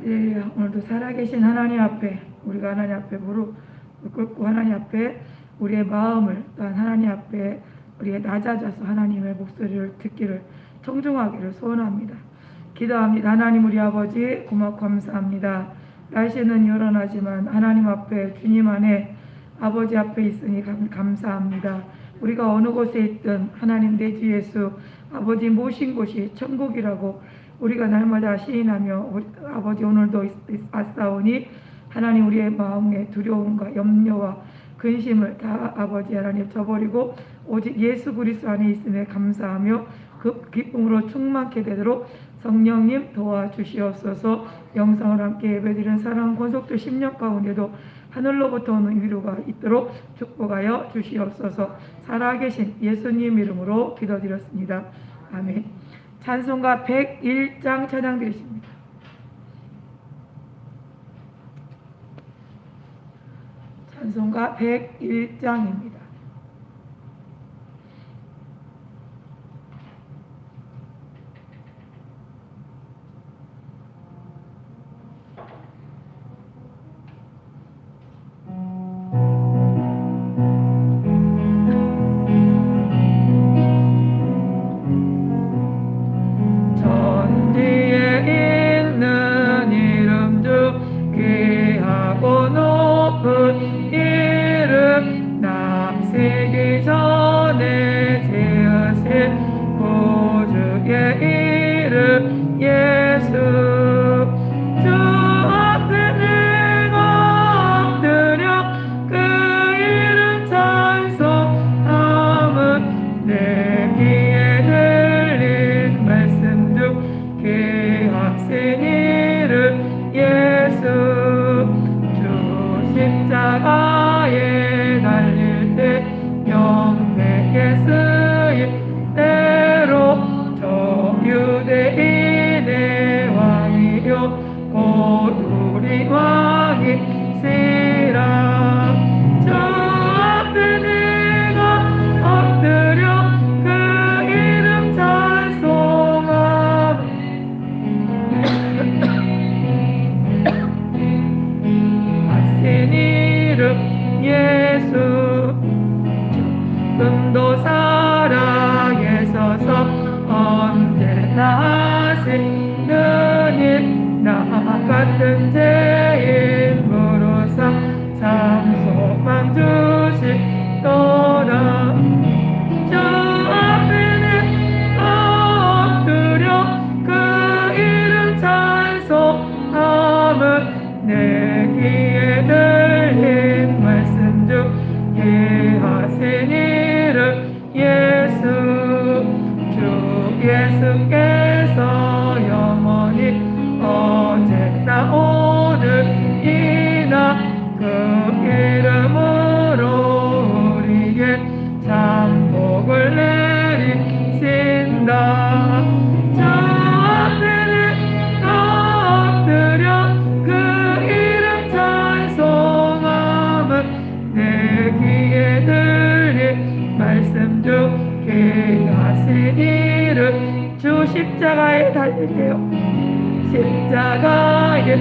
할렐루야. 오늘도 살아계신 하나님 앞에 우리가 하나님 앞에 무릎 꿇고 하나님 앞에 우리의 마음을 또한 하나님 앞에 우리의 낮아져서 하나님의 목소리를 듣기를 청중하기를 소원합니다. 기도합니다. 하나님 우리 아버지 고맙고 감사합니다. 날씨는 요란하지만 하나님 앞에 주님 안에 아버지 앞에 있으니 감사합니다. 우리가 어느 곳에 있든 하나님 내 주 예수 아버지 모신 곳이 천국이라고 우리가 날마다 시인하며 아버지 오늘도 아싸오니 하나님 우리의 마음의 두려움과 염려와 근심을 다 아버지 하나님 저버리고 오직 예수 그리스도 안에 있음에 감사하며 그 기쁨으로 충만케 되도록 성령님 도와주시옵소서. 영상을 함께 예배드리는 사랑하는 권속들 10년 가운데도 하늘로부터 오는 위로가 있도록 축복하여 주시옵소서. 살아계신 예수님 이름으로 기도드렸습니다. 아멘. 찬송가 101장 찬양 드리십니다. 찬송가 101장입니다. 십자가에 달릴 때 명백에 쓰일 대로 저 유대인의 왕이요 곧 우리 왕이시라. 저 앞에 내가 엎드려 그 이름 찬송하며 하신 이름 예수 금도 사랑에 서서 언제나 하시는 일 나 같은 죄인 무로사 참 소망 주시더라. 저 앞에 내가 엎드려 그 이름 찬송함은 내 귀에 들린 말씀 중에 하신 이름 예수 주 예수께서 영원히 어제나 오늘이나 그 이름으로 우리에게 참 복을 내리신다. 저 앞에 내가 엎드려 그 이름 찬송함은 내 귀에 들린 말씀 중에 하신 이름 주 십자가에 달릴 때요 십자가에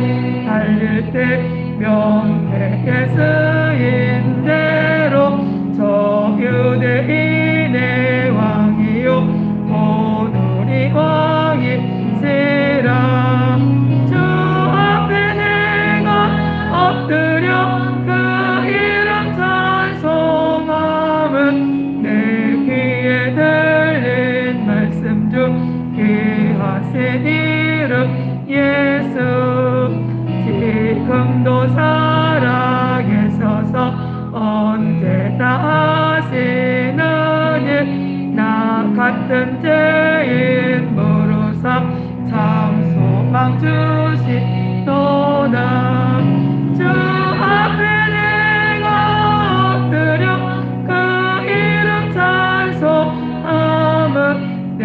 달릴 때 명백에 쓰인 대로 저 유대인의 왕이요 곧 우리 왕이시라. 주 앞에 내가 엎드려 그 이름 찬송함은 내 귀에 들린 말씀 중에 하신 이름 예수 지금도 사랑에 서서 언제나 하시는 일 나 같은 죄인 무로사 참 소망 주시도다. 주 앞에 내가 엎드려 그 이름 찬송함은 내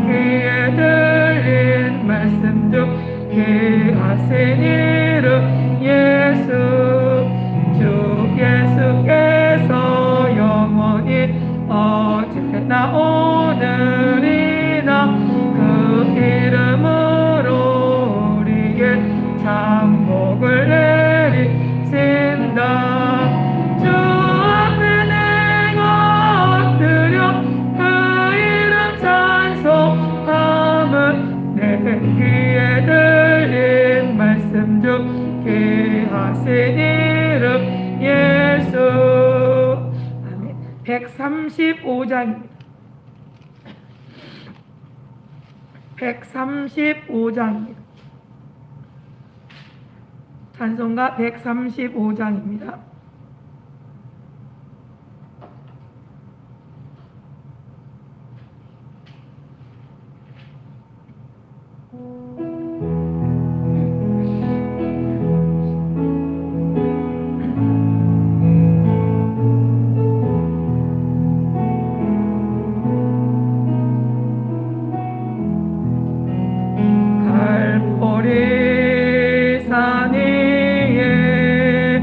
귀에 들린 말씀 중에 하신 이름 예수 주 예수께서 영원히 어제나 오늘이나 그 이름으로 우리에게 참 귀에 들린 말씀 중 귀하신 이름 예수. 아멘. 135장입니다. 135장입니다. 찬송가 135장입니다. 갈보리 산 위에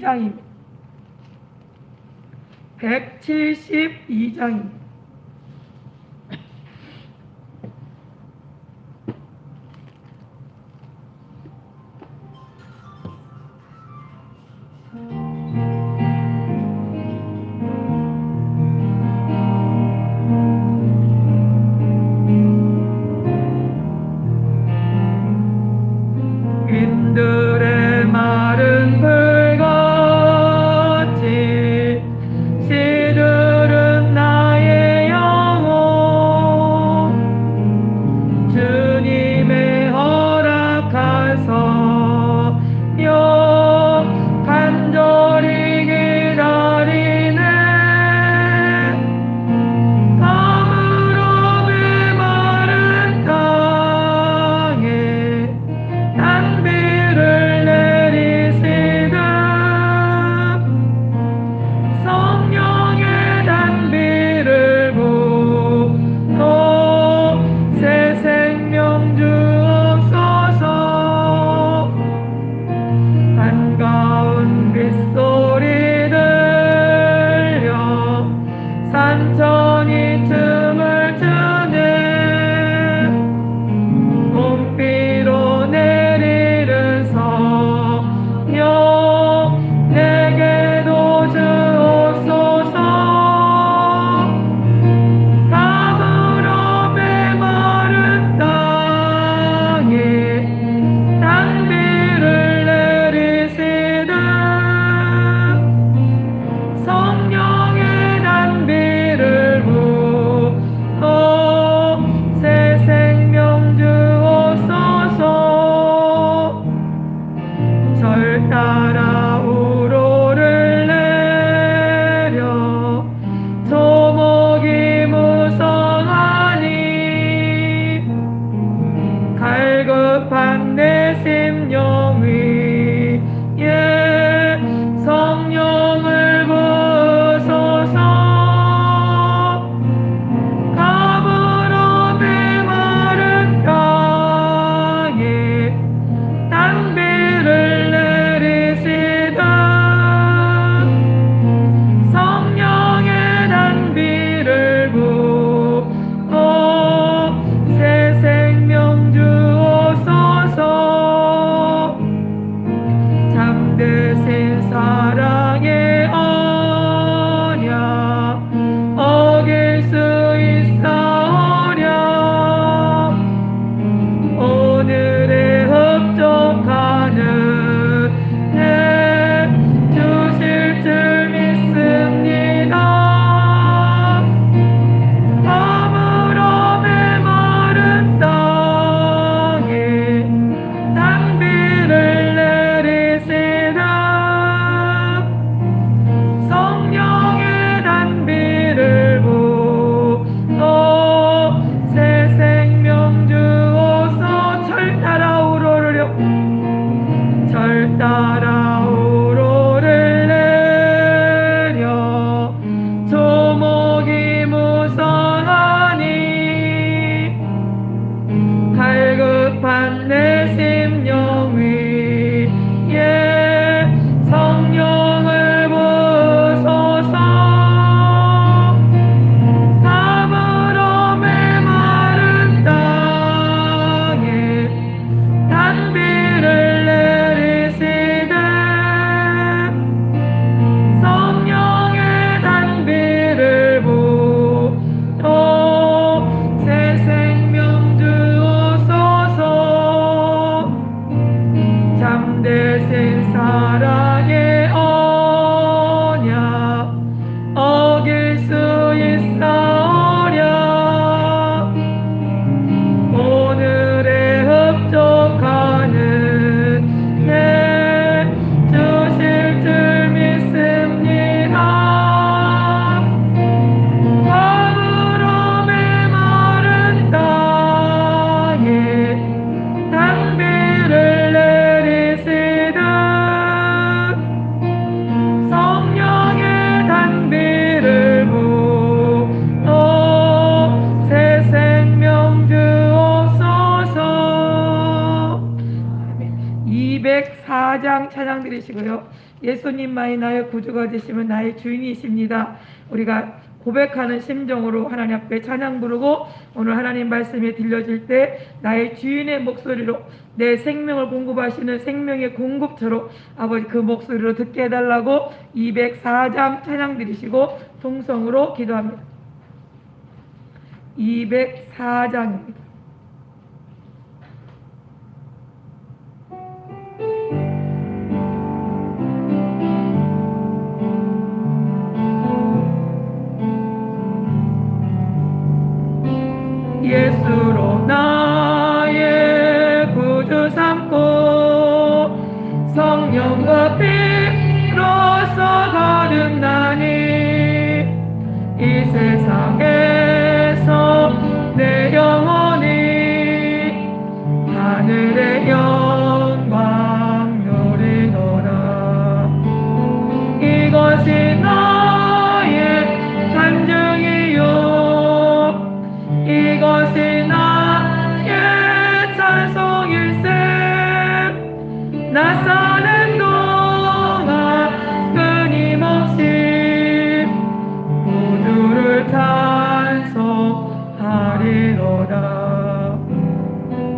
172장입니다. 172장입니다. 인들의 마른 불같이 시들은 나의 영혼 주님의 허락하소서 간절히 기다리네 가물어 메마른 땅에 단비를 내리시듯 성령의 단비를 부어 새 생명 주옵소서 반가운 빗소리 들려 산천이 춤을 추네 봄비로 내리는 성령 내게도 주옵소서 가물어 메마른 땅에 단비를 내리시듯 성령의 단비를 부어 새 생명 주옵소서 절 따라 우로를 내려 조목이 무성하니 갈급한 내 심령 위에 성령을 부으소서 가물어 메마른 땅에 단비를 내리시듯 성령의 단비를 부어 새 생명 주옵소서 잠드신 사랑의 언약 어길 수 있사오랴 오늘의 흡족하는 해 주실 줄 믿습니다 가물어 메마른 땅에 단비를 내리시듯 성령의 단비를 부어 새 생명 주옵소서 절 따라 우러르려 절 따라 우로를 내려 조목이 무성하니 갈급한 내 심령 위에 성령을 부으소서 가물어 메마른 땅에 단비를 내리시듯 성령의 단비를 부어 새 생명 주옵소서 4장 찬양 드리시고요. 예수님만이 나의 구주가 되시면 나의 주인이십니다. 우리가 고백하는 심정으로 하나님 앞에 찬양 부르고 오늘 하나님 말씀이 들려질 때 나의 주인의 목소리로 내 생명을 공급하시는 생명의 공급처로 아버지 그 목소리로 듣게 해달라고 204장 찬양 드리시고 통성으로 기도합니다. 204장입니다. 예수로 나의 구주 삼고 성령과 피로써 거듭나니 이 세상에서 내 영혼이 하늘의 영광 누리노라. 이것이 나의 간증이요 이것이 나의 찬송일세. 나 사는 동안 끊임없이 구주를 찬송하리로다.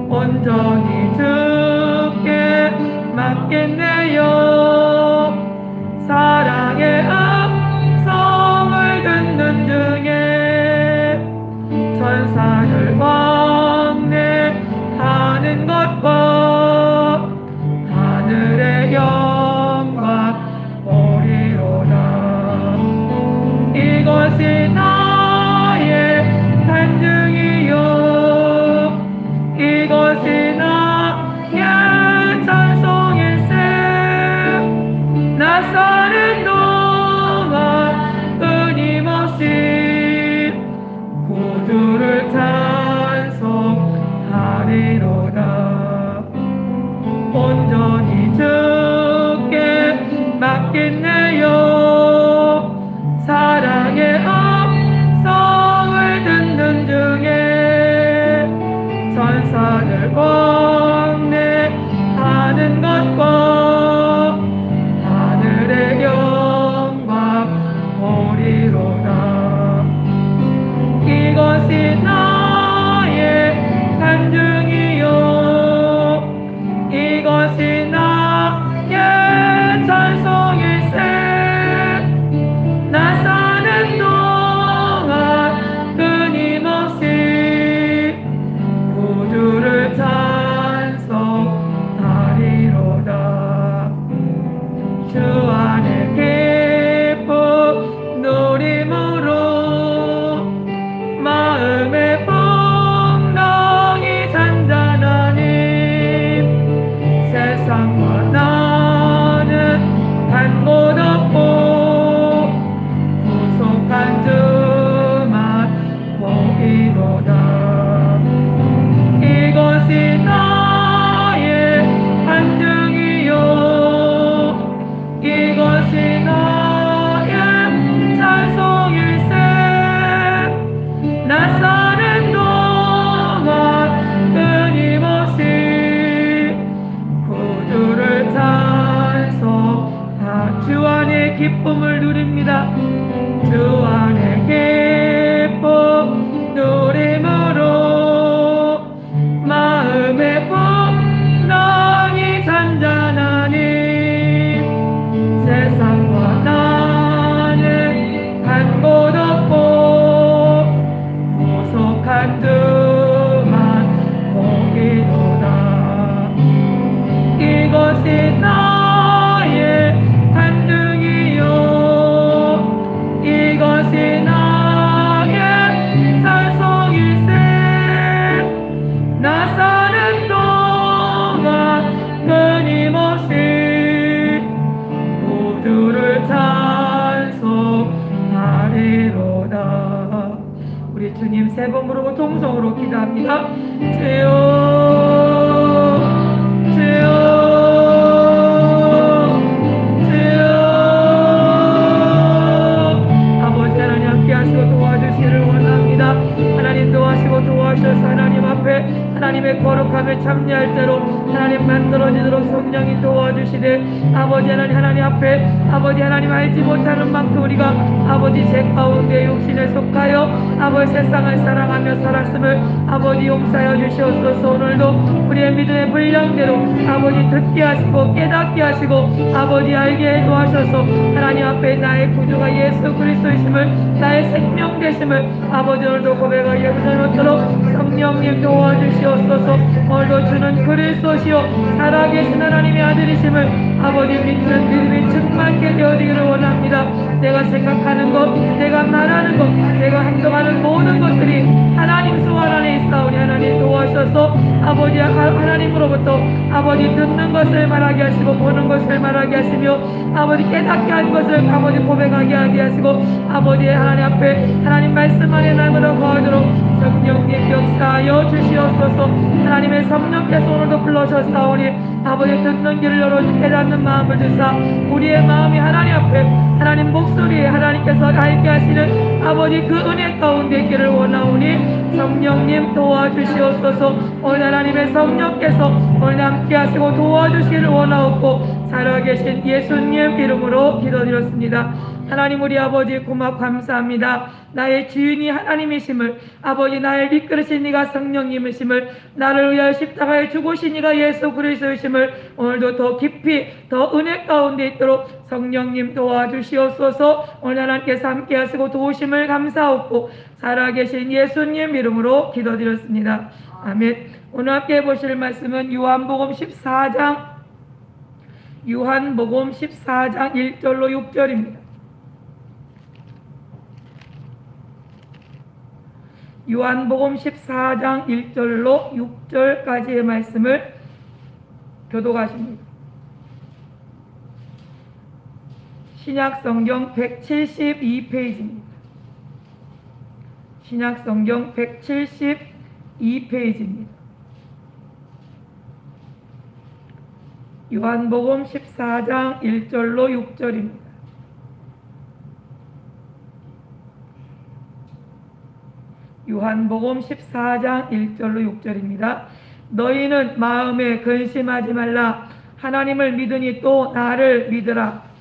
온전히 주께 맡겠네요. 사랑의 음성을 듣는 중에 천사를 왕래하는 것과 하늘의 영광 보리로다. 이것이 나의 간증이요 이것이 나의 찬송일세. 나 사는 동안 끊임없이 구주를 찬송하리로다. 온전히 주께 맡겠네요. 사랑의 음성을 듣는 중에 천사들 왕래하는 것과 하늘의 영광 보리로다. 이것이 나의 간증이요 이것이 나의 찬송일세. 나 사는 동안 끊임없이 구주를 찬송하리로다. 주 안에 기쁨 누림으로 마음의 풍랑이 잔잔하니 세상과 나는 간 곳 없고 구속한 주만 보이로다. 이것이 나의 간증이요 이것이 나의 찬송일세. 나 사는 동안 끊임없이 구주를 찬송하. 주 안에 기쁨을 누립니다. 주 안에 기쁨 누림으로 마음의 풍랑이 잔잔하니 세상과 나는 간 곳 없고 구속한 주만 보기로다. 이것이 나의 간증이요 이것이 나의 찬송일세. 나 사는 동안 끊임없이 구주를 찬송하리로다. 우리 주님 세 번 부르고 통성으로 기도합니다. 주여 주여 주여. 아버지 하나님 함께 하시고 도와주시기를 원합니다. 하나님 도와주셔서 하나님 앞에 하나님의 거룩함에 참여할 대로 하나님 만들어지도록 성령이 도와주시되 아버지 하나님 앞에 아버지 하나님 알지 못하는 만큼 우리가 아버지 죄 가운데 육신에 속하여 아버지 세상을 사랑하며 살았음을 아버지 용서하여 주시옵소서. 오늘도 우리의 믿음의 분량대로 아버지 듣게 하시고 깨닫게 하시고 아버지 알게 도와셔서 하나님 앞에 나의 구주가 예수 그리스도이심을 나의 생명 되심을 아버지 오늘도 고백하기에 부족하도록 성령님 도와주시옵소서. 오늘도 주는 그리스도시요 살아계신 하나님의 아들이심을 아버지 믿는 믿음이 충만케 되어지기를 원합니다. 내가 생각하는 것, 내가 말하는 것, 내가 행동하는 모든 것들이 하나님 소원 안에 있사오니 하나님 도와주셔서 아버지 하나님으로부터 아버지 듣는 것을 말하게 하시고 보는 것을 말하게 하시며 아버지 깨닫게 한 것을 아버지 고백하게 하게 하시고 아버지 하나님 앞에 하나님 말씀 안에 날마다 거하도록 성령님 역사하여 주시옵소서. 하나님의 성령께서 오늘도 불러주셨사오니 아버지 듣는 길을 열어주 깨닫는 마음을 주사 우리의 마음이 하나님 앞에 하나님 목소리에 하나님께서 알게 하시는 아버지 그 은혜 가운데 있기를 원하오니 성령님 도와주시옵소서. 오늘 하나님의 성령께서 오늘 함께 하시고 도와주시기를 원하옵고 살아계신 예수님 이름으로 기도드렸습니다. 하나님 우리 아버지 고맙 감사합니다. 나의 주인이 하나님이심을 아버지 나를 이끌으신 이가 성령님이심을 나를 위하여 십자가에 죽으신 이가 예수 그리스도이심을 오늘도 더 깊이 더 은혜 가운데 있도록 성령님 도와주시옵소서. 오늘 하나님께서 함께 하시고 도우심을 감사하고 살아계신 예수님 이름으로 기도드렸습니다. 아멘. 오늘 함께 보실 말씀은 요한복음 14장 1절로 6절입니다. 요한복음 14장 1절로 6절까지의 말씀을 교독하십니다. 신약성경 172페이지입니다. 신약성경 172페이지입니다. 요한복음 14장 1절로 6절입니다. 요한복음 14장 1절로 6절입니다. 너희는 마음에 근심하지 말라. 하나님을 믿으니 또 나를 믿으라.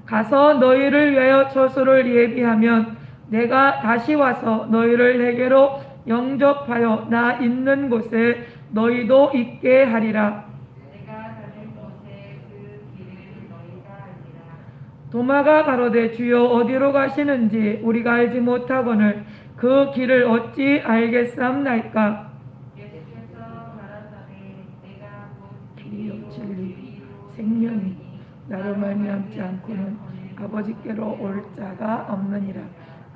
가서 너희를 위하여 처소를 예비하면 내가 다시 와서 너희를 내게로 영접하여 나 있는 곳에 너희도 있게 하리라. 내가 가는 곳에 그 길을 너희가 알리라. 도마가 가로되 주여 어디로 가시는지 우리가 알지 못하거늘 그 길을 어찌 알겠사옵나이까. 예수께서 가라사대 내가 곧 길이요 진리 생명이 나로 말미암지 않고는 아버지께로 올 자가 없느니라.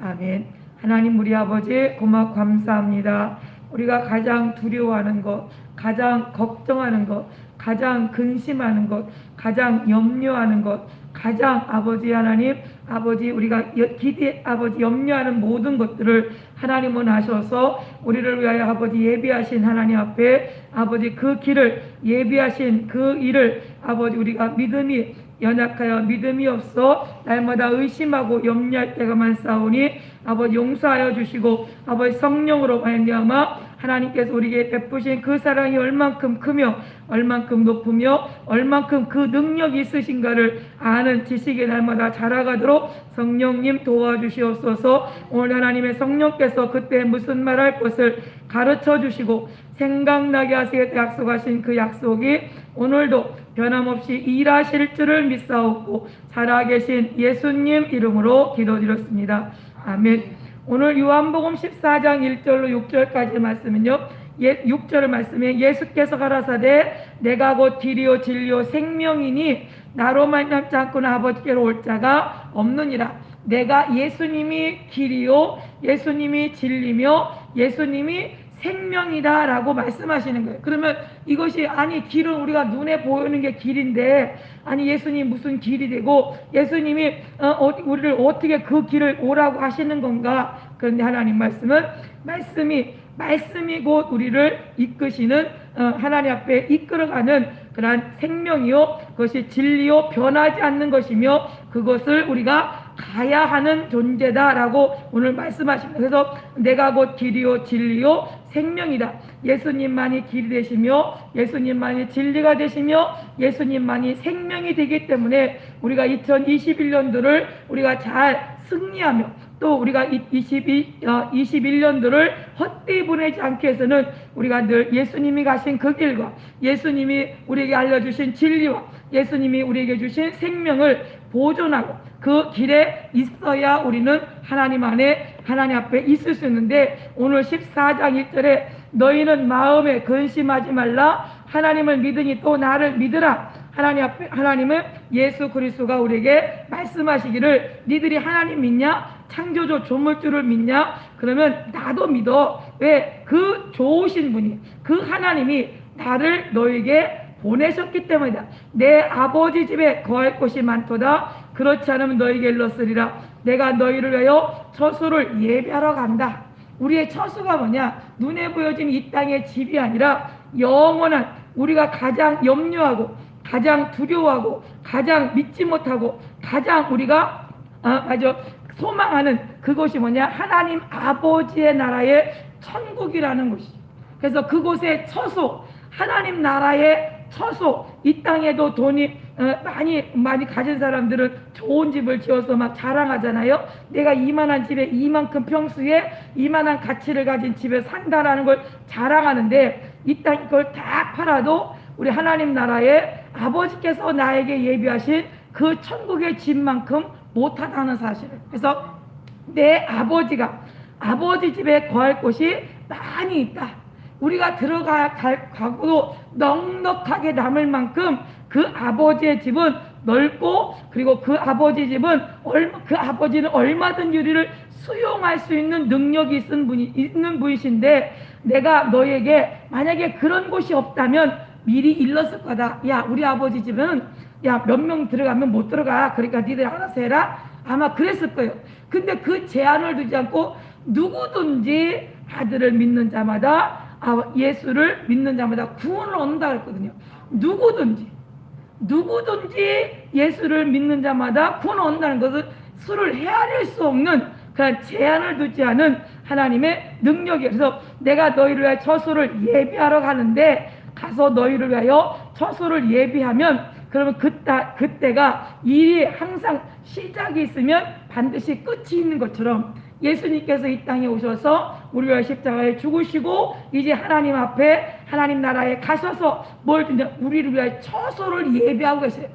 아멘. 하나님 우리 아버지 고맙 감사합니다. 우리가 가장 두려워하는 것, 가장 걱정하는 것, 가장 근심하는 것, 가장 염려하는 것, 가장 아버지 하나님 아버지 우리가 아버지 염려하는 모든 것들을 하나님은 아셔서 우리를 위하여 아버지 예비하신 하나님 앞에 아버지 그 길을 예비하신 그 일을 아버지 우리가 믿음이 연약하여 믿음이 없어 날마다 의심하고 염려할 때가 많사오니 아버지 용서하여 주시고 아버지 성령으로 말미암아 하나님께서 우리에게 베푸신 그 사랑이 얼만큼 크며 얼만큼 높으며 얼만큼 그 능력이 있으신가를 아는 지식의 날마다 자라가도록 성령님 도와주시옵소서. 오늘 하나님의 성령께서 그때 무슨 말할 것을 가르쳐 주시고 생각나게 하시겠다 약속하신 그 약속이 오늘도 변함없이 일하실 줄을 믿사옵고 살아계신 예수님 이름으로 기도드렸습니다. 아멘. 오늘 요한복음 14장 1절로 6절까지 말씀은요 6절 말씀에 예수께서 가라사대 내가 곧 길이요 진리요 생명이니 나로 말미암지 않고는 아버지께로 올 자가 없느니라. 내가 예수님이 길이요 예수님이 진리며 예수님이 생명이다 라고 말씀하시는 거예요. 그러면 이것이 아니 길은 우리가 눈에 보이는 게 길인데 아니 예수님 무슨 길이 되고 예수님이 우리를 어떻게 그 길을 오라고 하시는 건가. 그런데 하나님 말씀은 말씀이 곧 우리를 이끄시는 하나님 앞에 이끌어가는 그러한 생명이요, 그것이 진리요, 변하지 않는 것이며 그것을 우리가 가야 하는 존재다라고 오늘 말씀하십니다. 그래서 내가 곧 길이요 진리요 생명이다. 예수님만이 길이 되시며 예수님만이 진리가 되시며 예수님만이 생명이 되기 때문에 우리가 2021년도를 우리가 잘 승리하며 또 우리가 21년도를 헛되이 보내지 않기 위해서는 우리가 늘 예수님이 가신 그 길과 예수님이 우리에게 알려주신 진리와 예수님이 우리에게 주신 생명을 보존하고 그 길에 있어야 우리는 하나님 안에 하나님 앞에 있을 수 있는데, 오늘 14장 1절에 너희는 마음에 근심하지 말라 하나님을 믿으니 또 나를 믿으라. 하나님은 예수 그리스도가 우리에게 말씀하시기를 니들이 하나님 믿냐? 창조주 조물주를 믿냐? 그러면 나도 믿어. 왜? 그 좋으신 분이, 그 하나님이 나를 너에게 보내셨기 때문이다. 내 아버지 집에 거할 곳이 많도다. 그렇지 않으면 너에게 일렀으리라. 내가 너희를 위하여 처소를 예비하러 간다. 우리의 처소가 뭐냐? 눈에 보여진 이 땅의 집이 아니라 영원한, 우리가 가장 염려하고 가장 두려워하고 가장 믿지 못하고 가장 우리가 소망하는 그곳이 뭐냐? 하나님 아버지의 나라의 천국이라는 곳이죠. 그래서 그곳의 처소, 하나님 나라의 처소, 이 땅에도 돈이 많이 가진 사람들은 좋은 집을 지어서 막 자랑하잖아요. 내가 이만한 집에 이만큼 평수에 이만한 가치를 가진 집에 산다라는 걸 자랑하는데, 이 땅 걸 다 팔아도 우리 하나님 나라의 아버지께서 나에게 예비하신 그 천국의 집만큼 못하다는 사실을. 그래서 내 아버지 집에 거할 곳이 많이 있다. 우리가 가고도 넉넉하게 남을 만큼 그 아버지의 집은 넓고, 그리고 그 아버지는 얼마든지 우리를 수용할 수 있는 능력이 있는 분이신데, 내가 너에게 만약에 그런 곳이 없다면 미리 일렀을 거다. 야, 우리 아버지 집은 야, 몇 명 들어가면 못 들어가. 그러니까 니들 알아서 해라. 아마 그랬을 거예요. 근데 그 제한을 두지 않고 누구든지 아들을 믿는 자마다, 예수를 믿는 자마다 구원을 얻는다 그랬거든요. 누구든지 예수를 믿는 자마다 구원을 얻는다는 것은 수를 헤아릴 수 없는 그런 제한을 두지 않은 하나님의 능력이에요. 그래서 내가 너희를 위하여 처소를 예비하러 가는데, 가서 너희를 위하여 처소를 예비하면, 그러면 그때가 일이 항상 시작이 있으면 반드시 끝이 있는 것처럼 예수님께서 이 땅에 오셔서 우리를 위하여 십자가에 죽으시고 이제 하나님 앞에 하나님 나라에 가셔서 우리를 위하여 처소를 예비하고 계세요.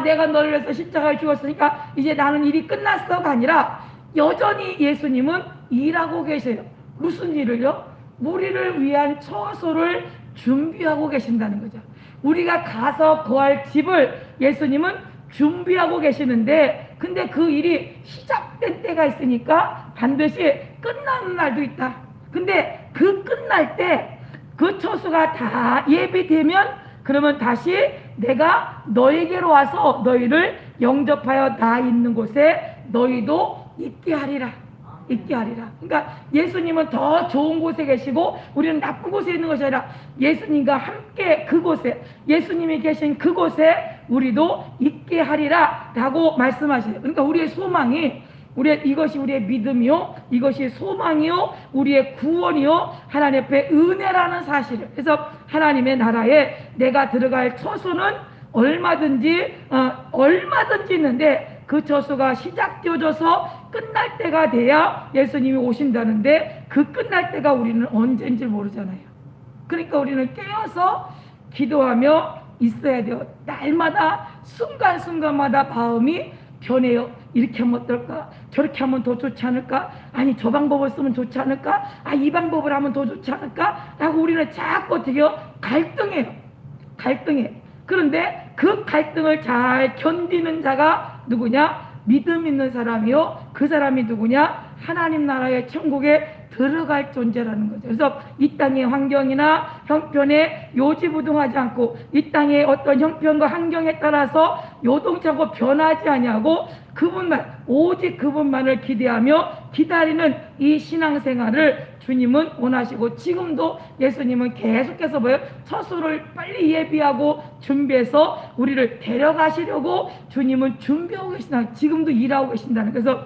내가 너를 위해서 십자가에 죽었으니까 이제 나는 일이 끝났어가 아니라 여전히 예수님은 일하고 계세요. 무슨 일을요? 우리를 위한 처소를 준비하고 계신다는 거죠. 우리가 가서 거할 집을 예수님은 준비하고 계시는데, 근데 그 일이 시작된 때가 있으니까 반드시 끝나는 날도 있다. 근데 그 끝날 때 그 처소가 다 예비되면, 그러면 다시 내가 너에게로 와서 너희를 영접하여 나 있는 곳에 너희도 있게 하리라. 그러니까 예수님은 더 좋은 곳에 계시고 우리는 나쁜 곳에 있는 것이 아니라 예수님과 함께 그곳에, 예수님이 계신 그곳에 우리도 있게 하리라 라고 말씀하시죠. 그러니까 우리의 소망이, 이것이 우리의 믿음이요, 이것이 소망이요, 우리의 구원이요, 하나님 앞에 은혜라는 사실을. 그래서 하나님의 나라에 내가 들어갈 처소는 얼마든지 있는데, 그 처소가 시작되어져서 끝날 때가 돼야 예수님이 오신다는데, 그 끝날 때가 우리는 언제인지 모르잖아요. 그러니까 우리는 깨어서 기도하며 있어야 돼요. 날마다 순간순간마다 마음이 변해요. 이렇게 하면 어떨까? 저렇게 하면 더 좋지 않을까? 아니, 저 방법을 쓰면 좋지 않을까? 이 방법을 하면 더 좋지 않을까? 라고 우리는 자꾸 어떻게 해요? 갈등해요. 그런데 그 갈등을 잘 견디는 자가 누구냐? 믿음 있는 사람이요. 그 사람이 누구냐? 하나님 나라의 천국에 들어갈 존재라는 거죠. 그래서 이 땅의 환경이나 형편에 요지부동하지 않고 이 땅의 어떤 형편과 환경에 따라서 요동치않고 변하지 아니하고 그분만, 오직 그분만을 기대하며 기다리는 이 신앙생활을 주님은 원하시고, 지금도 예수님은 계속해서 뭐예요? 처소를 빨리 예비하고 준비해서 우리를 데려가시려고 주님은 준비하고 계신다. 지금도 일하고 계신다는. 그래서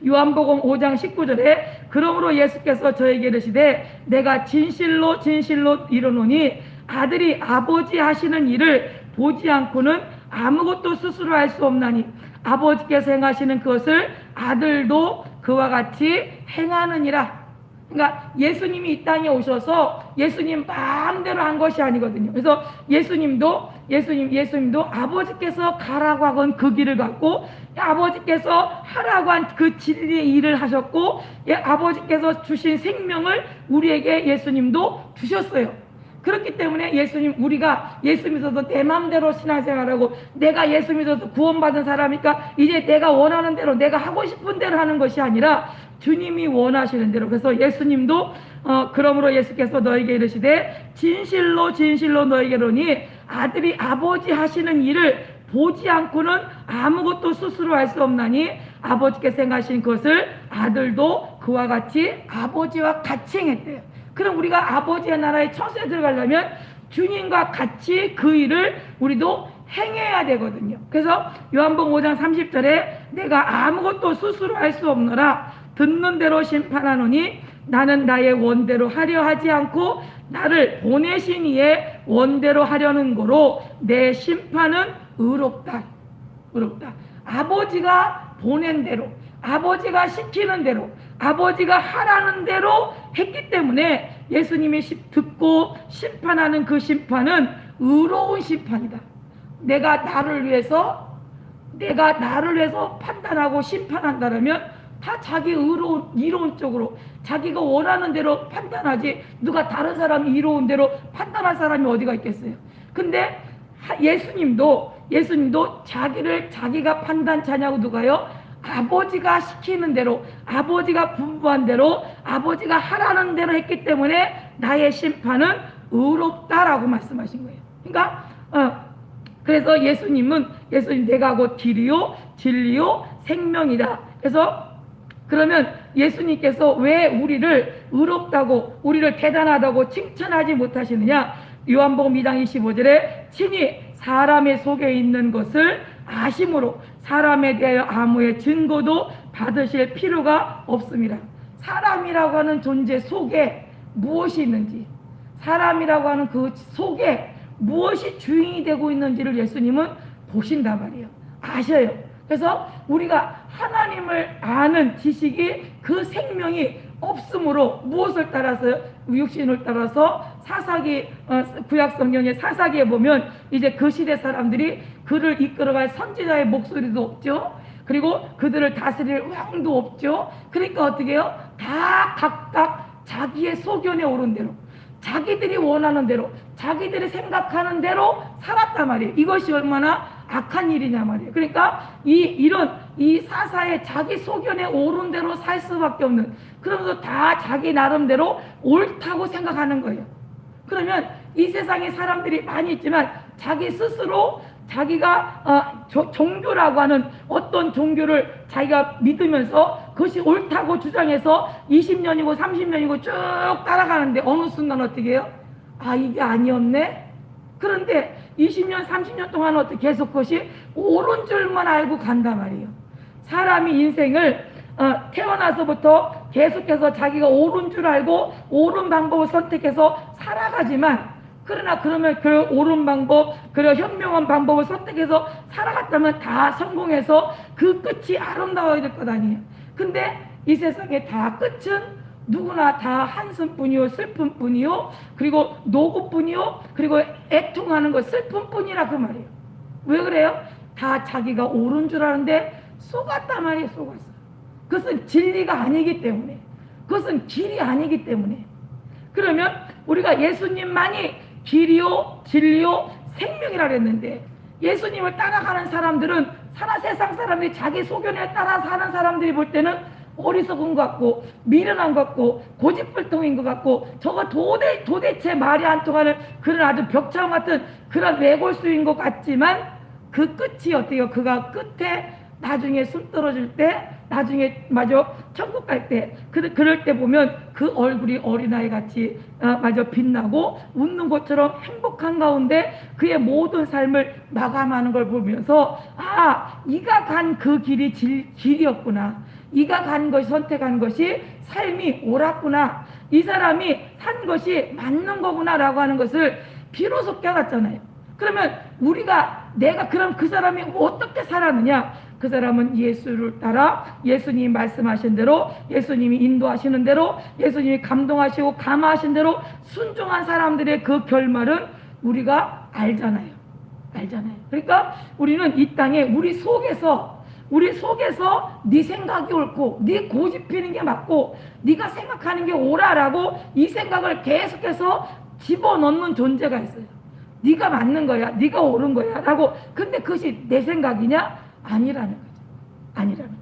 요한복음 5장 19절에 그러므로 예수께서 저에게 이르시되 내가 진실로 진실로 이르노니 아들이 아버지 하시는 일을 보지 않고는 아무것도 스스로 할 수 없나니 아버지께서 행하시는 그것을 아들도 그와 같이 행하느니라. 그러니까 예수님이 이 땅에 오셔서 예수님 마음대로 한 것이 아니거든요. 그래서 예수님도 아버지께서 가라고 하건 그 길을 갔고, 아버지께서 하라고 한 그 진리의 일을 하셨고, 아버지께서 주신 생명을 우리에게 예수님도 주셨어요. 그렇기 때문에 우리가 예수 믿어서 내 마음대로 신앙생활하고 내가 예수 믿어서 구원받은 사람이니까 이제 내가 원하는 대로 내가 하고 싶은 대로 하는 것이 아니라 주님이 원하시는 대로. 그래서 예수님도 그러므로 예수께서 너에게 이르시되 진실로 진실로 너에게 이르노니 아들이 아버지 하시는 일을 보지 않고는 아무것도 스스로 할 수 없나니 아버지께서 행하신 것을 아들도 그와 같이 아버지와 같이 행했대요. 그럼 우리가 아버지의 나라의 처소에 들어가려면 주님과 같이 그 일을 우리도 행해야 되거든요. 그래서 요한복음 5장 30절에 내가 아무것도 스스로 할 수 없노라 듣는 대로 심판하노니 나는 나의 원대로 하려 하지 않고 나를 보내신 이의 원대로 하려는 거로 내 심판은 의롭다. 의롭다. 아버지가 보낸 대로, 아버지가 시키는 대로, 아버지가 하라는 대로 했기 때문에 예수님이 듣고 심판하는 그 심판은 의로운 심판이다. 내가 나를 위해서 판단하고 심판한다면 다 자기 이론적으로 자기가 원하는 대로 판단하지, 누가 다른 사람이 이로운 대로 판단할 사람이 어디가 있겠어요. 근데 예수님도 자기가 판단자냐고 누가요? 아버지가 시키는 대로, 아버지가 분부한 대로, 아버지가 하라는 대로 했기 때문에 나의 심판은 의롭다라고 말씀하신 거예요. 그러니까 그래서 예수님 내가 곧 길이요 진리요 생명이다. 그래서 그러면 예수님께서 왜 우리를 의롭다고, 우리를 대단하다고 칭찬하지 못하시느냐? 요한복음 2장 25절에 친히 사람의 속에 있는 것을 아심으로 사람에 대하여 아무의 증거도 받으실 필요가 없습니다. 사람이라고 하는 존재 속에 무엇이 있는지, 사람이라고 하는 그 속에 무엇이 주인이 되고 있는지를 예수님은 보신단 말이에요. 아셔요. 그래서 우리가 하나님을 아는 지식이, 그 생명이 없으므로 무엇을 따라서요? 육신을 따라서 사사기, 구약 성경의 사사기에 보면 이제 그 시대 사람들이 그를 이끌어갈 선지자의 목소리도 없죠. 그리고 그들을 다스릴 왕도 없죠. 그러니까 어떻게 해요? 다 각각 자기의 소견에 오른 대로, 자기들이 원하는 대로, 자기들이 생각하는 대로 살았단 말이에요. 이것이 얼마나 악한 일이냐 말이에요. 그러니까 이 사사의 자기 소견에 오른 대로 살 수밖에 없는, 그러면서 다 자기 나름대로 옳다고 생각하는 거예요. 그러면 이 세상에 사람들이 많이 있지만 자기 스스로 자기가 종교라고 하는 어떤 종교를 자기가 믿으면서 그것이 옳다고 주장해서 20년이고 30년이고 쭉 따라가는데 어느 순간 어떻게 해요? 이게 아니었네? 그런데 20년 30년 동안 어떻게 계속 그것이 옳은 줄만 알고 간단 말이에요. 사람이 인생을 태어나서부터 계속해서 자기가 옳은 줄 알고 옳은 방법을 선택해서 살아가지만, 그러면 그 옳은 방법, 그 현명한 방법을 선택해서 살아갔다면 다 성공해서 그 끝이 아름다워야 될 것 아니에요. 근데 이 세상에 다 끝은 누구나 다 한숨뿐이요 슬픔뿐이요 그리고 노고뿐이요 그리고 애통하는 거 슬픔뿐이라 그 말이에요. 왜 그래요? 다 자기가 옳은 줄 아는데 속았단 말이에요. 속았어. 그것은 진리가 아니기 때문에, 그것은 길이 아니기 때문에. 그러면 우리가 예수님만이 길이요 진리요 생명이라 그랬는데, 예수님을 따라가는 사람들은 세상 사람들이 자기 소견에 따라 사는 사람들이 볼 때는 어리석은 것 같고 미련한 것 같고 고집불통인 것 같고 저거 도대체 말이 안 통하는 그런 아주 벽처럼 같은 그런 외골수인 것 같지만 그 끝이 어때요? 그가 끝에 나중에 숨 떨어질 때 나중에 마저 천국 갈 때 그럴 때 보면 그 얼굴이 어린아이 같이 마저 빛나고 웃는 것처럼 행복한 가운데 그의 모든 삶을 마감하는 걸 보면서 이가 간 그 길이 길이었구나. 이가 간 것이 선택한 것이 삶이 옳았구나. 이 사람이 산 것이 맞는 거구나 라고 하는 것을 비로소 깨닫잖아요. 그러면 내가 그럼 그 사람이 어떻게 살았느냐? 그 사람은 예수를 따라 예수님이 말씀하신 대로 예수님이 인도하시는 대로 예수님이 감동하시고 감화하신 대로 순종한 사람들의 그 결말은 우리가 알잖아요. 그러니까 우리는 이 땅에 우리 속에서 네 생각이 옳고 네 고집 피는 게 맞고 네가 생각하는 게 옳아라고 이 생각을 계속해서 집어넣는 존재가 있어요. 네가 맞는 거야, 네가 옳은 거야 라고. 근데 그것이 내 생각이냐? 아니라는 거죠.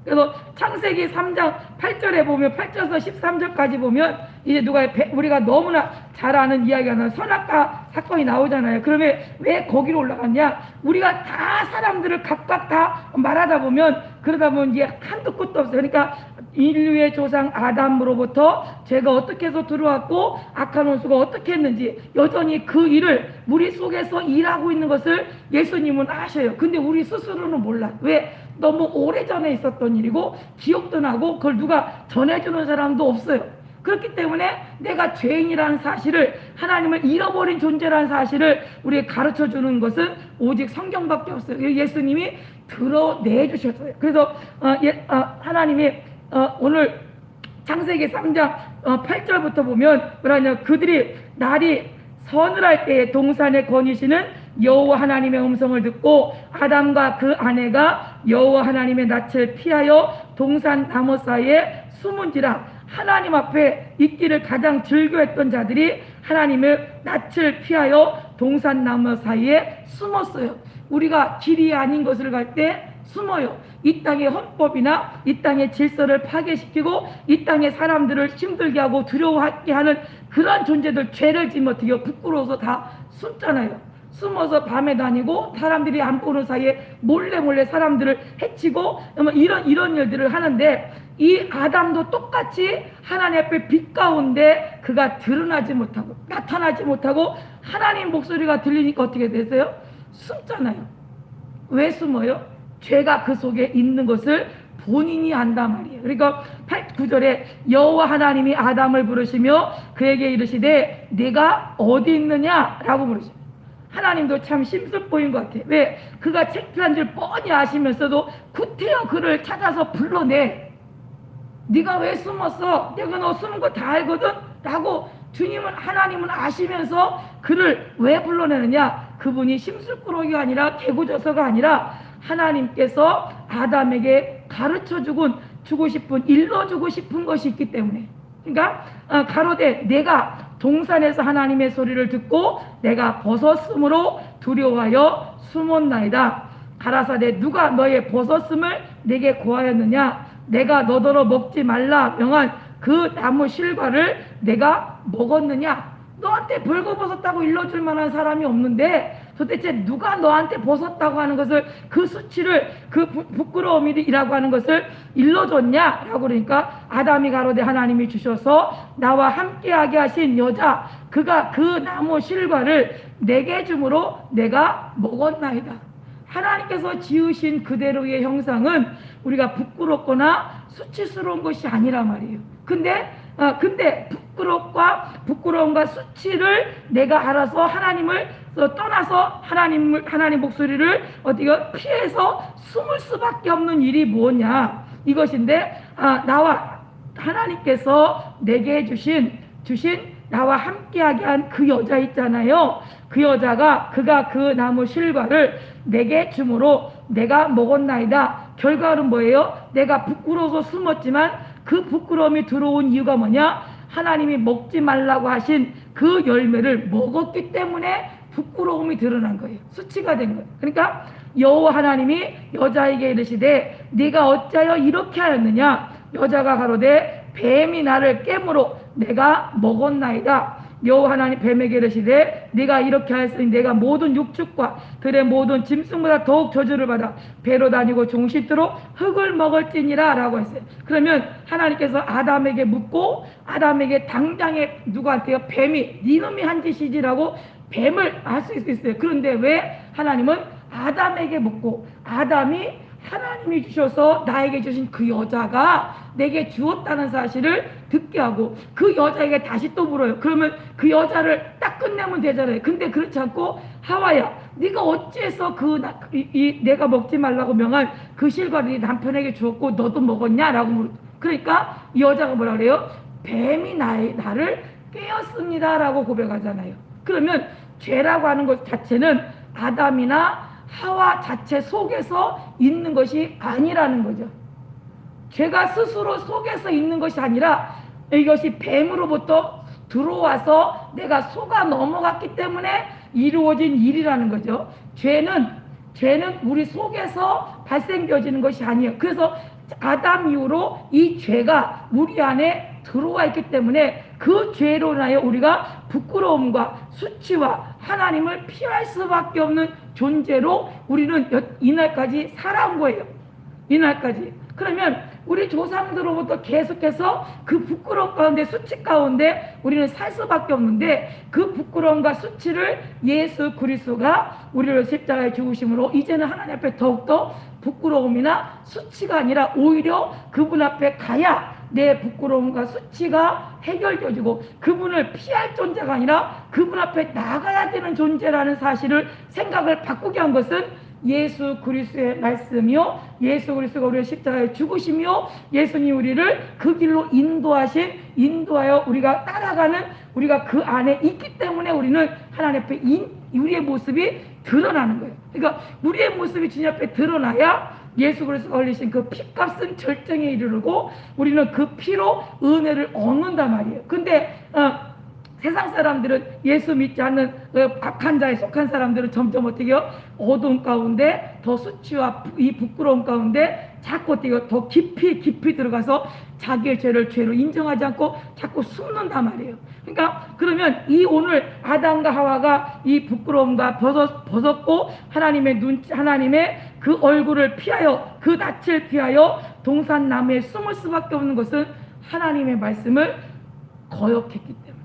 그래서 창세기 3장 8절에 보면 8절에서 13절까지 보면 이제 우리가 너무나 잘 아는 이야기가 나와요. 선악과 사건이 나오잖아요. 그러면 왜 거기로 올라갔냐? 우리가 다 사람들을 각각 다 말하다 보면 그러다 보면 이제 한도 끝도 없어요. 그러니까 인류의 조상 아담으로부터 죄가 어떻게 해서 들어왔고 악한 원수가 어떻게 했는지 여전히 그 일을 우리 속에서 일하고 있는 것을 예수님은 아셔요. 근데 우리 스스로는 몰라. 왜? 너무 오래전에 있었던 일이고 기억도 나고 그걸 누가 전해주는 사람도 없어요. 그렇기 때문에 내가 죄인이라는 사실을, 하나님을 잃어버린 존재라는 사실을 우리에게 가르쳐주는 것은 오직 성경밖에 없어요. 예수님이 드러내 주셨어요. 그래서 하나님이 오늘 창세기 3장 8절부터 보면 뭐라냐? 그들이 날이 서늘할 때에 동산에 거니시는 여호와 하나님의 음성을 듣고 아담과 그 아내가 여호와 하나님의 낯을 피하여 동산 나무 사이에 숨은지라. 하나님 앞에 있기를 가장 즐겨했던 자들이 하나님의 낯을 피하여 동산 나무 사이에 숨었어요. 우리가 길이 아닌 것을 갈 때 숨어요. 이 땅의 헌법이나 이 땅의 질서를 파괴시키고 이 땅의 사람들을 힘들게 하고 두려워하게 하는 그런 존재들, 죄를 지면 어떻게 부끄러워서 다 숨잖아요. 숨어서 밤에 다니고 사람들이 안 보는 사이에 몰래 사람들을 해치고 이런 일들을 하는데, 이 아담도 똑같이 하나님 앞에 빛 가운데 그가 드러나지 못하고 나타나지 못하고 하나님 목소리가 들리니까 어떻게 되세요? 숨잖아요. 왜 숨어요? 죄가 그 속에 있는 것을 본인이 안단 말이에요. 그러니까 9절에 여호와 하나님이 아담을 부르시며 그에게 이르시되 네가 어디 있느냐라고 부르시죠. 하나님도 참 심술보인 것 같아요. 왜? 그가 창피한 줄 뻔히 아시면서도 구태여 그를 찾아서 불러내. 네가 왜 숨었어? 내가 너 숨은 거 다 알거든? 라고 하나님은 아시면서 그를 왜 불러내느냐? 그분이 심술꾸러기가 아니라 개구져서가 아니라 하나님께서 아담에게 가르쳐주고 싶은, 일러주고 싶은 것이 있기 때문에. 그러니까 가로되 내가 동산에서 하나님의 소리를 듣고 내가 벗었으므로 두려워하여 숨었나이다. 가라사대 누가 너의 벗었음을 내게 고하였느냐? 내가 너더러 먹지 말라 명한 그 나무 실과를 내가 먹었느냐? 너한테 벌거벗었다고 일러줄 만한 사람이 없는데 도대체 누가 너한테 벗었다고 하는 것을, 그 수치를, 그 부끄러움이라고 하는 것을 일러줬냐? 라고. 그러니까 아담이 가로되 하나님이 주셔서 나와 함께하게 하신 여자, 그가 그 나무 실과를 내게 줌으로 내가 먹었나이다. 하나님께서 지으신 그대로의 형상은 우리가 부끄럽거나 수치스러운 것이 아니란 말이에요. 근데 부끄러움과 수치를 내가 알아서 하나님을 떠나서 하나님 목소리를 어디가 피해서 숨을 수밖에 없는 일이 뭐냐? 이것인데 나와 하나님께서 내게 주신 나와 함께하게 한 그 여자 있잖아요. 그 여자가 그가 그 나무 실과를 내게 줌으로 내가 먹었나이다. 결과는 뭐예요? 내가 부끄러워서 숨었지만 그 부끄러움이 들어온 이유가 뭐냐? 하나님이 먹지 말라고 하신 그 열매를 먹었기 때문에 부끄러움이 드러난 거예요. 수치가 된 거예요. 그러니까 여호와 하나님이 여자에게 이르시되 네가 어찌하여 이렇게 하였느냐? 여자가 가로되 뱀이 나를 깨므로 내가 먹었나이다. 여호와 하나님 뱀에게 이르시되 네가 이렇게 하였으니 내가 모든 육축과 들의 모든 짐승보다 더욱 저주를 받아 배로 다니고 종식도록 흙을 먹을지니라 라고 했어요. 그러면 하나님께서 아담에게 묻고 아담에게 당장에 누구한테요? 뱀이 네 놈이 한 짓이지라고 뱀을 할 수 있어요. 그런데 왜 하나님은 아담에게 묻고 아담이 하나님이 주셔서 나에게 주신 그 여자가 내게 주었다는 사실을 듣게 하고 그 여자에게 다시 또 물어요. 그러면 그 여자를 딱 끝내면 되잖아요. 근데 그렇지 않고 하와야 네가 어찌해서 내가 먹지 말라고 명한 그 실과를 네 남편에게 주었고 너도 먹었냐라고 물어. 그러니까 이 여자가 뭐라 그래요? 뱀이 나를 깨었습니다 라고 고백하잖아요. 그러면 죄라고 하는 것 자체는 아담이나 하와 자체 속에서 있는 것이 아니라는 거죠. 죄가 스스로 속에서 있는 것이 아니라 이것이 뱀으로부터 들어와서 내가 속아 넘어갔기 때문에 이루어진 일이라는 거죠. 죄는 우리 속에서 발생되어지는 것이 아니에요. 그래서 아담 이후로 이 죄가 우리 안에 들어와 있기 때문에 그 죄로 인하여 우리가 부끄러움과 수치와 하나님을 피할 수밖에 없는 존재로 우리는 이날까지 살아온 거예요. 이날까지. 그러면 우리 조상들로부터 계속해서 그 부끄러움 가운데 수치 가운데 우리는 살 수밖에 없는데 그 부끄러움과 수치를 예수 그리스도가 우리를 십자가에 죽으심으로 이제는 하나님 앞에 더욱더 부끄러움이나 수치가 아니라 오히려 그분 앞에 가야 내 부끄러움과 수치가 해결되어지고 그분을 피할 존재가 아니라 그분 앞에 나가야 되는 존재라는 사실을 생각을 바꾸게 한 것은 예수 그리스도의 말씀이요 예수 그리스도가 우리의 십자가에 죽으시며 예수님이 우리를 그 길로 인도하여 우리가 따라가는 우리가 그 안에 있기 때문에 우리는 하나님 앞에 우리의 모습이 드러나는 거예요. 그러니까 우리의 모습이 주님 앞에 드러나야 예수 그리스도가 흘리신 그 피값은 절정에 이르르고 우리는 그 피로 은혜를 얻는단 말이에요. 근데 세상 사람들은 예수 믿지 않는 악한 자에 속한 사람들은 점점 어떻게 해요? 어두움 가운데 더 수치와 이 부끄러움 가운데 자꾸 어떻게 해요? 더 깊이 들어가서 자기의 죄를 죄로 인정하지 않고 자꾸 숨는단 말이에요. 그러니까 그러면 이 오늘 아담과 하와가 이 부끄러움과 벗었고 하나님의 그 얼굴을 피하여 그 낯을 피하여 동산나무에 숨을 수밖에 없는 것은 하나님의 말씀을 거역했기 때문에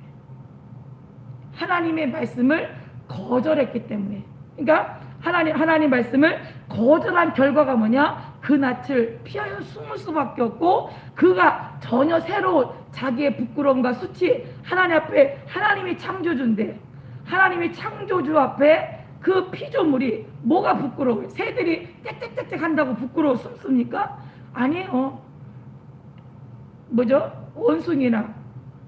하나님의 말씀을 거절했기 때문에 그러니까 하나님 말씀을 거절한 결과가 뭐냐? 그 낯을 피하여 숨을 수밖에 없고 그가 전혀 새로운 자기의 부끄러움과 수치 하나님 앞에 하나님이 창조주인데 하나님이 창조주 앞에 그 피조물이 뭐가 부끄러워요? 새들이 짹짹짹짹 한다고 부끄러워 숨습니까? 아니에요. 뭐죠? 원숭이나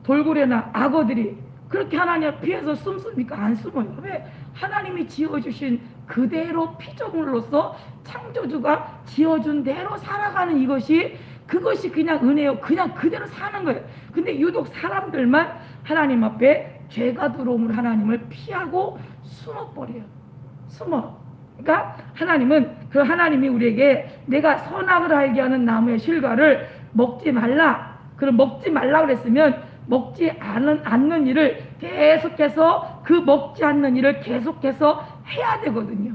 돌고래나 악어들이 그렇게 하나님 앞에서 숨습니까? 안 숨어요. 왜? 하나님이 지어주신 그대로 피조물로서 창조주가 지어준 대로 살아가는 그것이 그냥 은혜요. 그냥 그대로 사는 거예요. 근데 유독 사람들만 하나님 앞에 죄가 들어오면 하나님을 피하고 숨어버려요. 그러니까 하나님이 우리에게 내가 선악을 알게 하는 나무의 실과를 먹지 말라. 그럼 먹지 말라 그랬으면 먹지 않는 일을 계속해서 먹지 않는 일을 계속해서 해야 되거든요.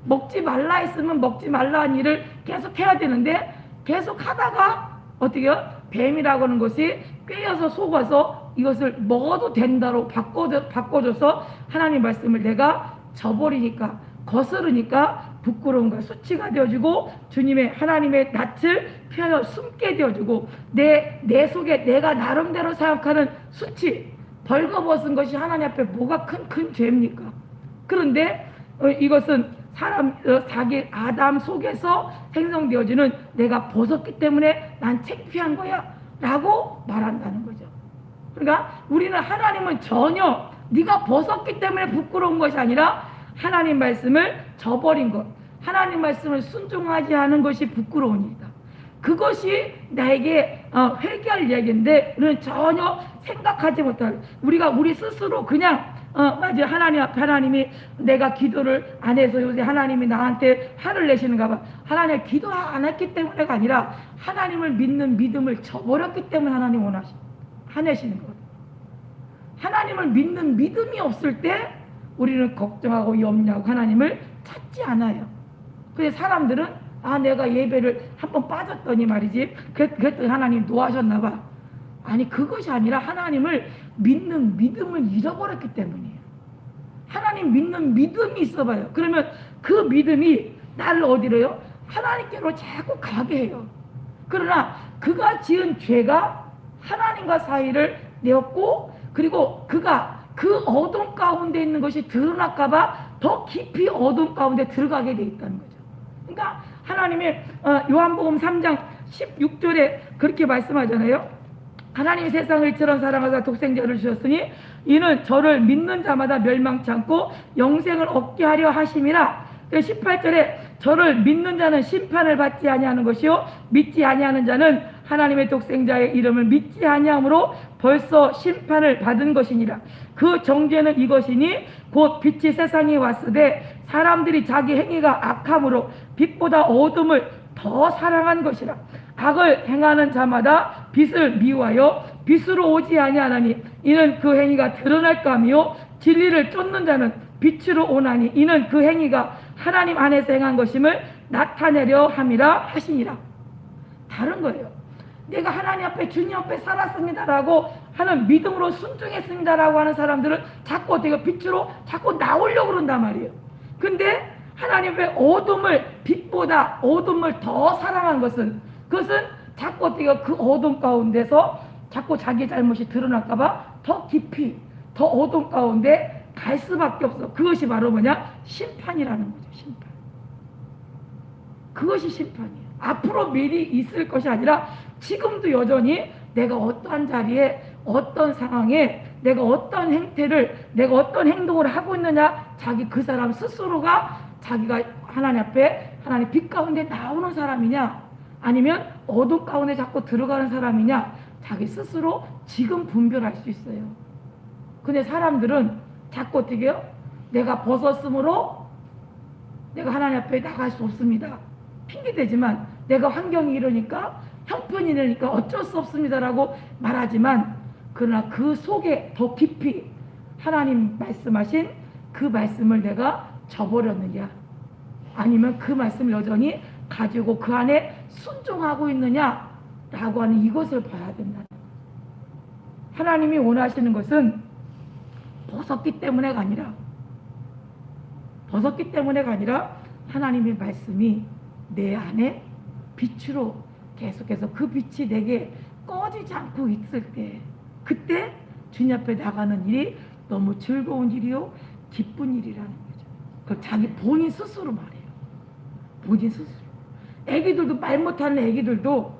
먹지 말라 했으면 먹지 말라 한 일을 계속 해야 되는데 계속 하다가 어떻게 해요? 뱀이라고 하는 것이 꿰어서 속아서 이것을 먹어도 된다로 바꿔줘서 하나님 말씀을 내가 저버리니까 거스르니까 부끄러움과 수치가 되어지고 하나님의 낯을 피하여 숨게 되어지고 내 속에 내가 나름대로 생각하는 수치 벌거벗은 것이 하나님 앞에 뭐가 큰 죄입니까? 그런데 이것은 자기 아담 속에서 생성되어지는 내가 벗었기 때문에 난 창피한 거야 라고 말한다는 거죠. 그러니까 하나님은 전혀 네가 벗었기 때문에 부끄러운 것이 아니라 하나님 말씀을 저버린 것, 하나님 말씀을 순종하지 않은 것이 부끄러운 일이다. 그것이 나에게 회개할 이야기인데 우리는 전혀 생각하지 못할 우리 스스로 그냥 맞아. 하나님 앞에 하나님이 내가 기도를 안 해서 요새 하나님이 나한테 화를 내시는가 봐. 하나님 기도 안 했기 때문에가 아니라 하나님을 믿는 믿음을 저버렸기 때문에 하나님 화내시는 거거든. 하나님을 믿는 믿음이 없을 때 우리는 걱정하고 염려하고 하나님을 찾지 않아요. 그래서 사람들은 내가 예배를 한번 빠졌더니 말이지 그랬더니 하나님 노하셨나 봐. 아니 그것이 아니라 하나님을 믿는 믿음을 잃어버렸기 때문이에요. 하나님 믿는 믿음이 있어봐요. 그러면 그 믿음이 나를 어디로요? 하나님께로 자꾸 가게 해요. 그러나 그가 지은 죄가 하나님과 사이를 내었고 그리고 그가 그 어둠 가운데 있는 것이 드러날까봐 더 깊이 어둠 가운데 들어가게 돼 있다는 거죠. 그러니까 하나님이 요한복음 3장 16절에 그렇게 말씀하잖아요. 하나님이 세상을 이처럼 사랑하사 독생자를 주셨으니 이는 저를 믿는 자마다 멸망치 않고 영생을 얻게 하려 하심이라. 18절에 저를 믿는 자는 심판을 받지 아니하는 것이요 믿지 아니하는 자는 하나님의 독생자의 이름을 믿지 아니함으로 벌써 심판을 받은 것이니라. 그 정죄는 이것이니 곧 빛이 세상에 왔으되 사람들이 자기 행위가 악함으로 빛보다 어둠을 더 사랑한 것이라. 악을 행하는 자마다 빛을 미워하여 빛으로 오지 아니하나니 이는 그 행위가 드러날까 하며 진리를 쫓는 자는 빛으로 오나니 이는 그 행위가 하나님 안에서 행한 것임을 나타내려 함이라 하시니라. 다른 거예요. 내가 하나님 앞에 주님 앞에 살았습니다라고 하는 믿음으로 순종했습니다라고 하는 사람들은 자꾸 어떻게 빛으로 자꾸 나오려고 그런단 말이에요. 근데 하나님의 어둠을 빛보다 어둠을 더 사랑한 것은 그것은 자꾸 어떻게 그 어둠 가운데서 자꾸 자기 잘못이 드러날까봐 더 깊이 더 어둠 가운데 갈 수밖에 없어. 그것이 바로 뭐냐? 심판이라는 거죠. 심판. 그것이 심판이에요. 앞으로 미리 있을 것이 아니라 지금도 여전히 내가 어떠한 자리에 어떤 상황에 내가 어떤 행태를 내가 어떤 행동을 하고 있느냐 자기 그 사람 스스로가 자기가 하나님 앞에 하나님 빛 가운데 나오는 사람이냐 아니면 어둠 가운데 자꾸 들어가는 사람이냐 자기 스스로 지금 분별할 수 있어요. 근데 사람들은 자꾸 어떻게 해요? 내가 벗었으므로 내가 하나님 앞에 나갈 수 없습니다. 핑계대지만 내가 환경이 이러니까 형편이 이러니까 어쩔 수 없습니다라고 말하지만 그러나 그 속에 더 깊이 하나님 말씀하신 그 말씀을 내가 저버렸느냐 아니면 그 말씀을 여전히 가지고 그 안에 순종하고 있느냐라고 하는 이것을 봐야 된다. 하나님이 원하시는 것은 벗었기 때문에가 아니라 하나님의 말씀이 내 안에 빛으로 계속해서 그 빛이 내게 꺼지지 않고 있을 때 그때 주님 앞에 나가는 일이 너무 즐거운 일이요 기쁜 일이라는 거죠. 그 자기 본인 스스로 말해요. 본인 스스로. 애기들도 말 못하는 애기들도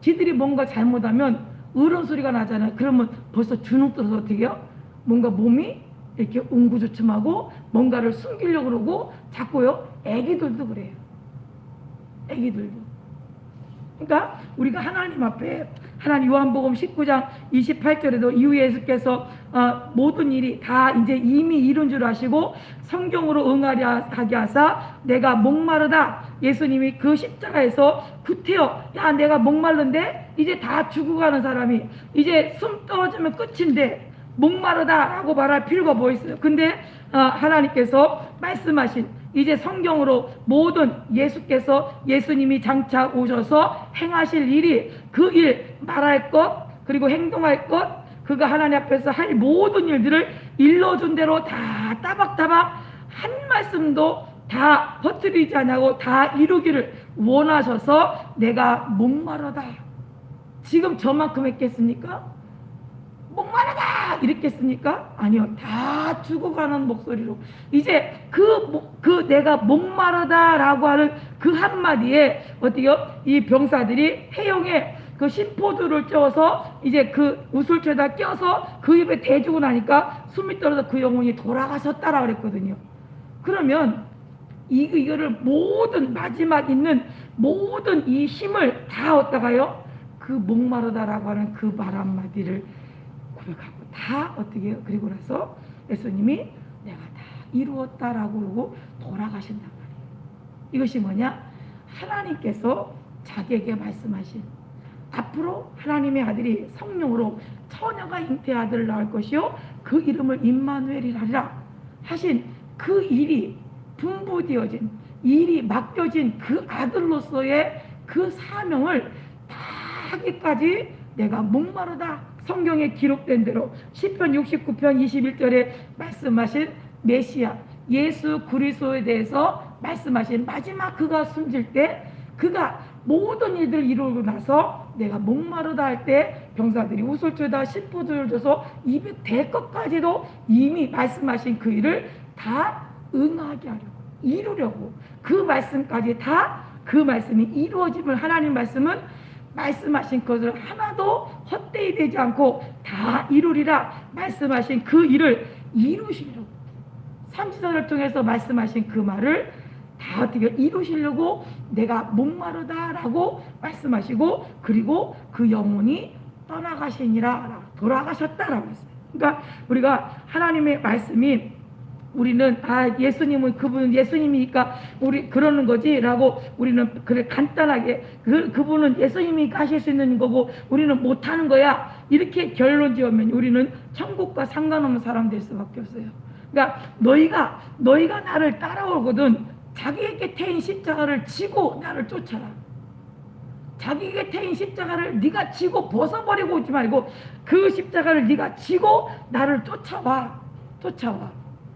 지들이 뭔가 잘못하면 으른 소리가 나잖아요. 그러면 벌써 주눅 들어서 어떻게 해요? 뭔가 몸이 이렇게 웅구주춤하고 뭔가를 숨기려고 그러고 자꾸요. 애기들도 그래요. 애기들도. 그러니까 우리가 하나님 앞에 하나님 요한복음 19장 28절에도 이후에 예수께서 모든 일이 다 이제 이미 이룬 줄 아시고 성경으로 응하려 하게 하사 내가 목마르다 예수님이 그 십자가에서 구태여 야 내가 목말른데 이제 다 죽어가는 사람이 이제 숨 떨어지면 끝인데 목마르다 라고 말할 필요가 뭐 있어요. 근데 하나님께서 말씀하신 이제 성경으로 모든 예수님이 장차 오셔서 행하실 일이 그 일 말할 것 그리고 행동할 것 그가 하나님 앞에서 할 모든 일들을 일러준 대로 다 따박따박 한 말씀도 다 퍼뜨리지 않고 다 이루기를 원하셔서 내가 목마르다 지금 저만큼 했겠습니까? 목마르다 이랬겠습니까? 아니요. 다 죽어가는 목소리로 이제 그 내가 목마르다라고 하는 그 한마디에 어때요? 이 병사들이 해영에 그 심포도를 쪄서 이제 그 우술초에다 껴서 그 입에 대주고 나니까 숨이 떨어져 그 영혼이 돌아가셨다라 그랬거든요. 그러면 이거를 모든 마지막 있는 모든 이 힘을 다 얻다가요 그 목마르다라고 하는 그 말 한마디를 고백하고 다 어떻게 해요? 그리고 나서 예수님이 내가 다 이루었다라고 그러고 돌아가신단 말이에요. 이것이 뭐냐? 하나님께서 자기에게 말씀하신 앞으로 하나님의 아들이 성령으로 처녀가 잉태의 아들을 낳을 것이요 그 이름을 임마누엘이라 하리라 하신 그 일이 분부되어진 일이 맡겨진 그 아들로서의 그 사명을 다 하기까지 내가 목마르다. 성경에 기록된 대로 시편 69편 21절에 말씀하신 메시아 예수 그리스도에 대해서 말씀하신 마지막 그가 숨질 때 그가 모든 일들을 이루고 나서 내가 목마르다 할 때 병사들이 우슬초에다 신포도를 줘서 입에 댈 것까지도 이미 말씀하신 그 일을 다 응하게 하려고 이루려고 그 말씀까지 다 그 말씀이 이루어짐을 하나님 말씀은 말씀하신 것을 하나도 헛되이 되지 않고 다 이루리라 말씀하신 그 일을 이루시려고 선지자를 통해서 말씀하신 그 말을 다 어떻게 이루시려고 내가 목마르다라고 말씀하시고 그리고 그 영혼이 떠나가시니라 돌아가셨다라고 했어요. 그러니까 우리가 하나님의 말씀이 우리는 예수님은 그분은 예수님이니까 우리 그러는 거지라고 우리는 그래 간단하게 그분은 예수님이 가실 수 있는 거고 우리는 못하는 거야 이렇게 결론 지으면 우리는 천국과 상관없는 사람 될 수밖에 없어요. 그러니까 너희가 나를 따라오거든 자기에게 태인 십자가를 지고 나를 쫓아라. 자기에게 태인 십자가를 네가 지고 벗어버리고 오지 말고 그 십자가를 네가 지고 나를 쫓아와.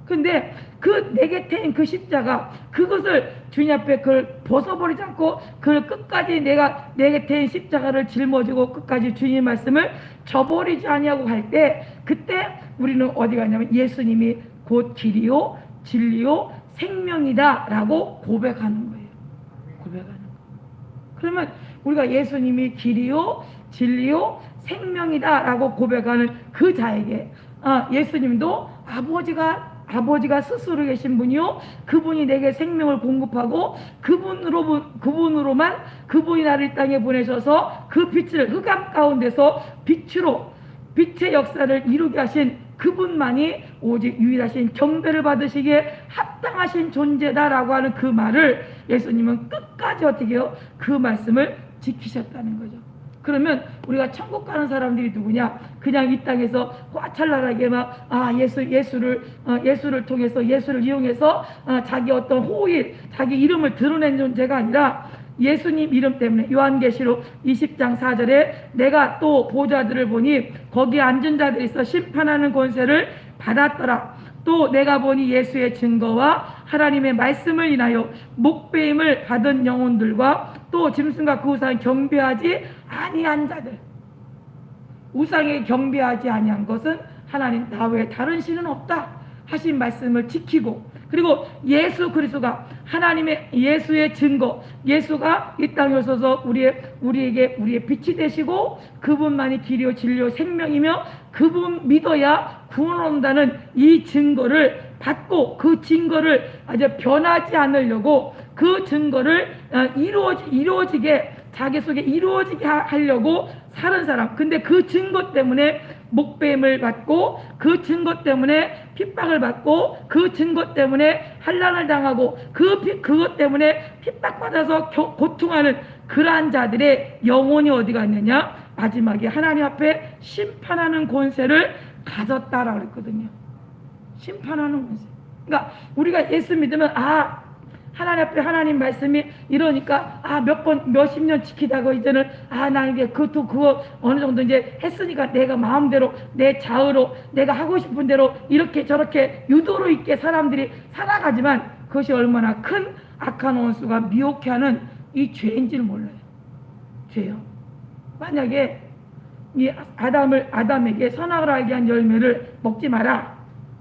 근데 그 내게 태인 그 십자가 그것을 주님 앞에 그걸 벗어버리지 않고 그걸 끝까지 내게 태인 십자가를 짊어지고 끝까지 주님 말씀을 저버리지 아니하고 갈 때 그때 우리는 어디 가냐면 예수님이 곧 길이요 진리요 생명이다 라고 고백하는 거예요. 그러면 우리가 예수님이 길이요 진리요 생명이다 라고 고백하는 그 자에게 예수님도 아버지가 스스로 계신 분이요 그분이 내게 생명을 공급하고 그분으로만 그분이 나를 이 땅에 보내셔서 그 빛을 흑암 가운데서 빛의 역사를 이루게 하신 그분만이 오직 유일하신 경배를 받으시기에 합당하신 존재다라고 하는 그 말을 예수님은 끝까지 어떻게 해요? 그 말씀을 지키셨다는 거죠. 그러면 우리가 천국 가는 사람들이 누구냐? 그냥 이 땅에서 화찰나라하게 막 예수를 통해서 예수를 이용해서 자기 어떤 호의 자기 이름을 드러낸 존재가 아니라 예수님 이름 때문에 요한계시록 20장 4절에 내가 또 보좌들을 보니 거기에 앉은 자들이 있어 심판하는 권세를 받았더라. 또 내가 보니 예수의 증거와 하나님의 말씀을 인하여 목배임을 받은 영혼들과 또 짐승과 그 우상에 경배하지 아니한 자들. 우상에 경배하지 아니한 것은 하나님 나 외에 다른 신은 없다 하신 말씀을 지키고 그리고 예수 그리스도가 하나님의 예수의 증거 예수가 이 땅에 오셔서 우리에게 우리의 빛이 되시고 그분만이 길이요 진리요 생명이며 그분 믿어야 구원 온다는 이 증거를 받고 그 증거를 아주 변하지 않으려고 그 증거를 이루어지게 자기 속에 이루어지게 하려고 사는 사람. 근데 그 증거 때문에 목배임을 받고 그 증거 때문에 핍박을 받고 그 증거 때문에 환난을 당하고 그것 때문에 핍박받아서 고통하는 그러한 자들의 영혼이 어디 갔느냐? 마지막에 하나님 앞에 심판하는 권세를 가졌다라고 그랬거든요. 심판하는 권세. 그러니까 우리가 예수 믿으면 하나님 앞에 하나님 말씀이 이러니까 몇십 년 지키다가 이제는 나 이제 그거 어느 정도 이제 했으니까 내가 마음대로 내 자의로 내가 하고 싶은 대로 이렇게 저렇게 유도로 있게 사람들이 살아가지만 그것이 얼마나 큰 악한 원수가 미혹해하는 이 죄인지를 몰라요. 죄요. 만약에 이 아담에게 선악을 알게 한 열매를 먹지 마라.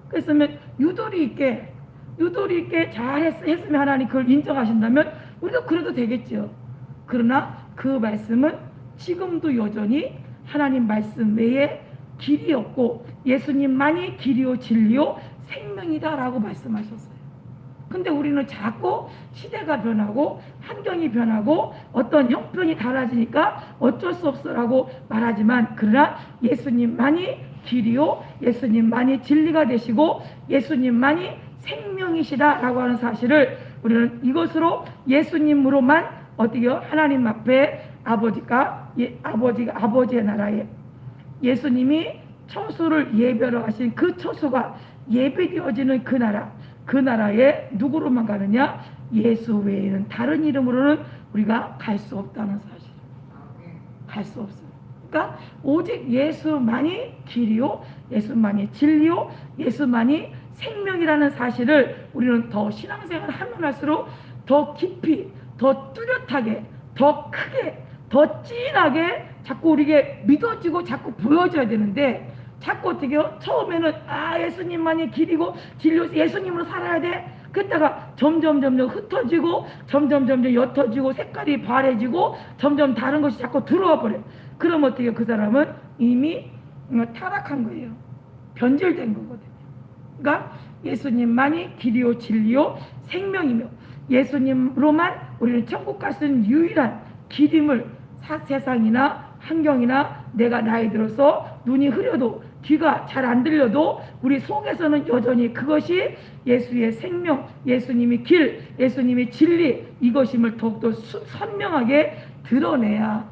그랬으면 유도리 있게 잘 했으면 하나님 그걸 인정하신다면 우리도 그래도 되겠죠. 그러나 그 말씀은 지금도 여전히 하나님 말씀 외에 길이 없고 예수님만이 길이요 진리요 생명이다라고 말씀하셨어요. 근데 우리는 자꾸 시대가 변하고 환경이 변하고 어떤 형편이 달라지니까 어쩔 수 없어라고 말하지만 그러나 예수님만이 길이요 예수님만이 진리가 되시고 예수님만이 생명이시다라고 하는 사실을 우리는 이것으로 예수님으로만 어떻게요? 하나님 앞에 아버지의 나라에 예수님이 처소를 예배하신 그 처소가 예배되어지는 그 나라에 누구로만 가느냐? 예수 외에는 다른 이름으로는 우리가 갈 수 없다는 사실. 갈 수 없어요. 그러니까 오직 예수만이 길이요, 예수만이 진리요, 예수만이 생명이라는 사실을 우리는 더 신앙생활을 하면 할수록 더 깊이, 더 뚜렷하게, 더 크게, 더 진하게 자꾸 우리에게 믿어지고 자꾸 보여져야 되는데 자꾸 어떻게요? 처음에는 예수님만이 길이고 진리요, 예수님으로 살아야 돼. 그랬다가 점점 흩어지고 점점 옅어지고 색깔이 바래지고 점점 다른 것이 자꾸 들어와 버려요. 그럼 어떻게 그 사람은 이미 타락한 거예요. 변질된 거거든요. 그러니까 예수님만이 길이요 진리요 생명이며 예수님으로만 우리는 천국 갈 수 있는 유일한 길임을 세상이나 환경이나 내가 나이 들어서 눈이 흐려도 귀가 잘 안 들려도 우리 속에서는 여전히 그것이 예수의 생명, 예수님이 길, 예수님이 진리 이것임을 더욱더 선명하게 드러내야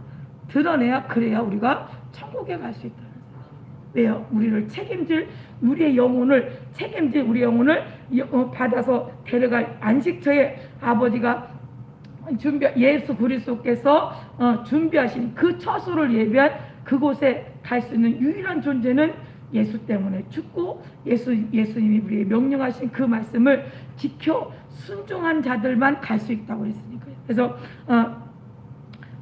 그래야 우리가 천국에 갈 수 있다는 사실. 왜요? 우리의 영혼을 받아서 데려갈 안식처에 아버지가 예수 그리스도께서 준비하신 그 처소를 예비한 그곳에 갈 수 있는 유일한 존재는 예수 때문에 죽고 예수님이 우리의 명령하신 그 말씀을 지켜 순종한 자들만 갈 수 있다고 했으니까요. 그래서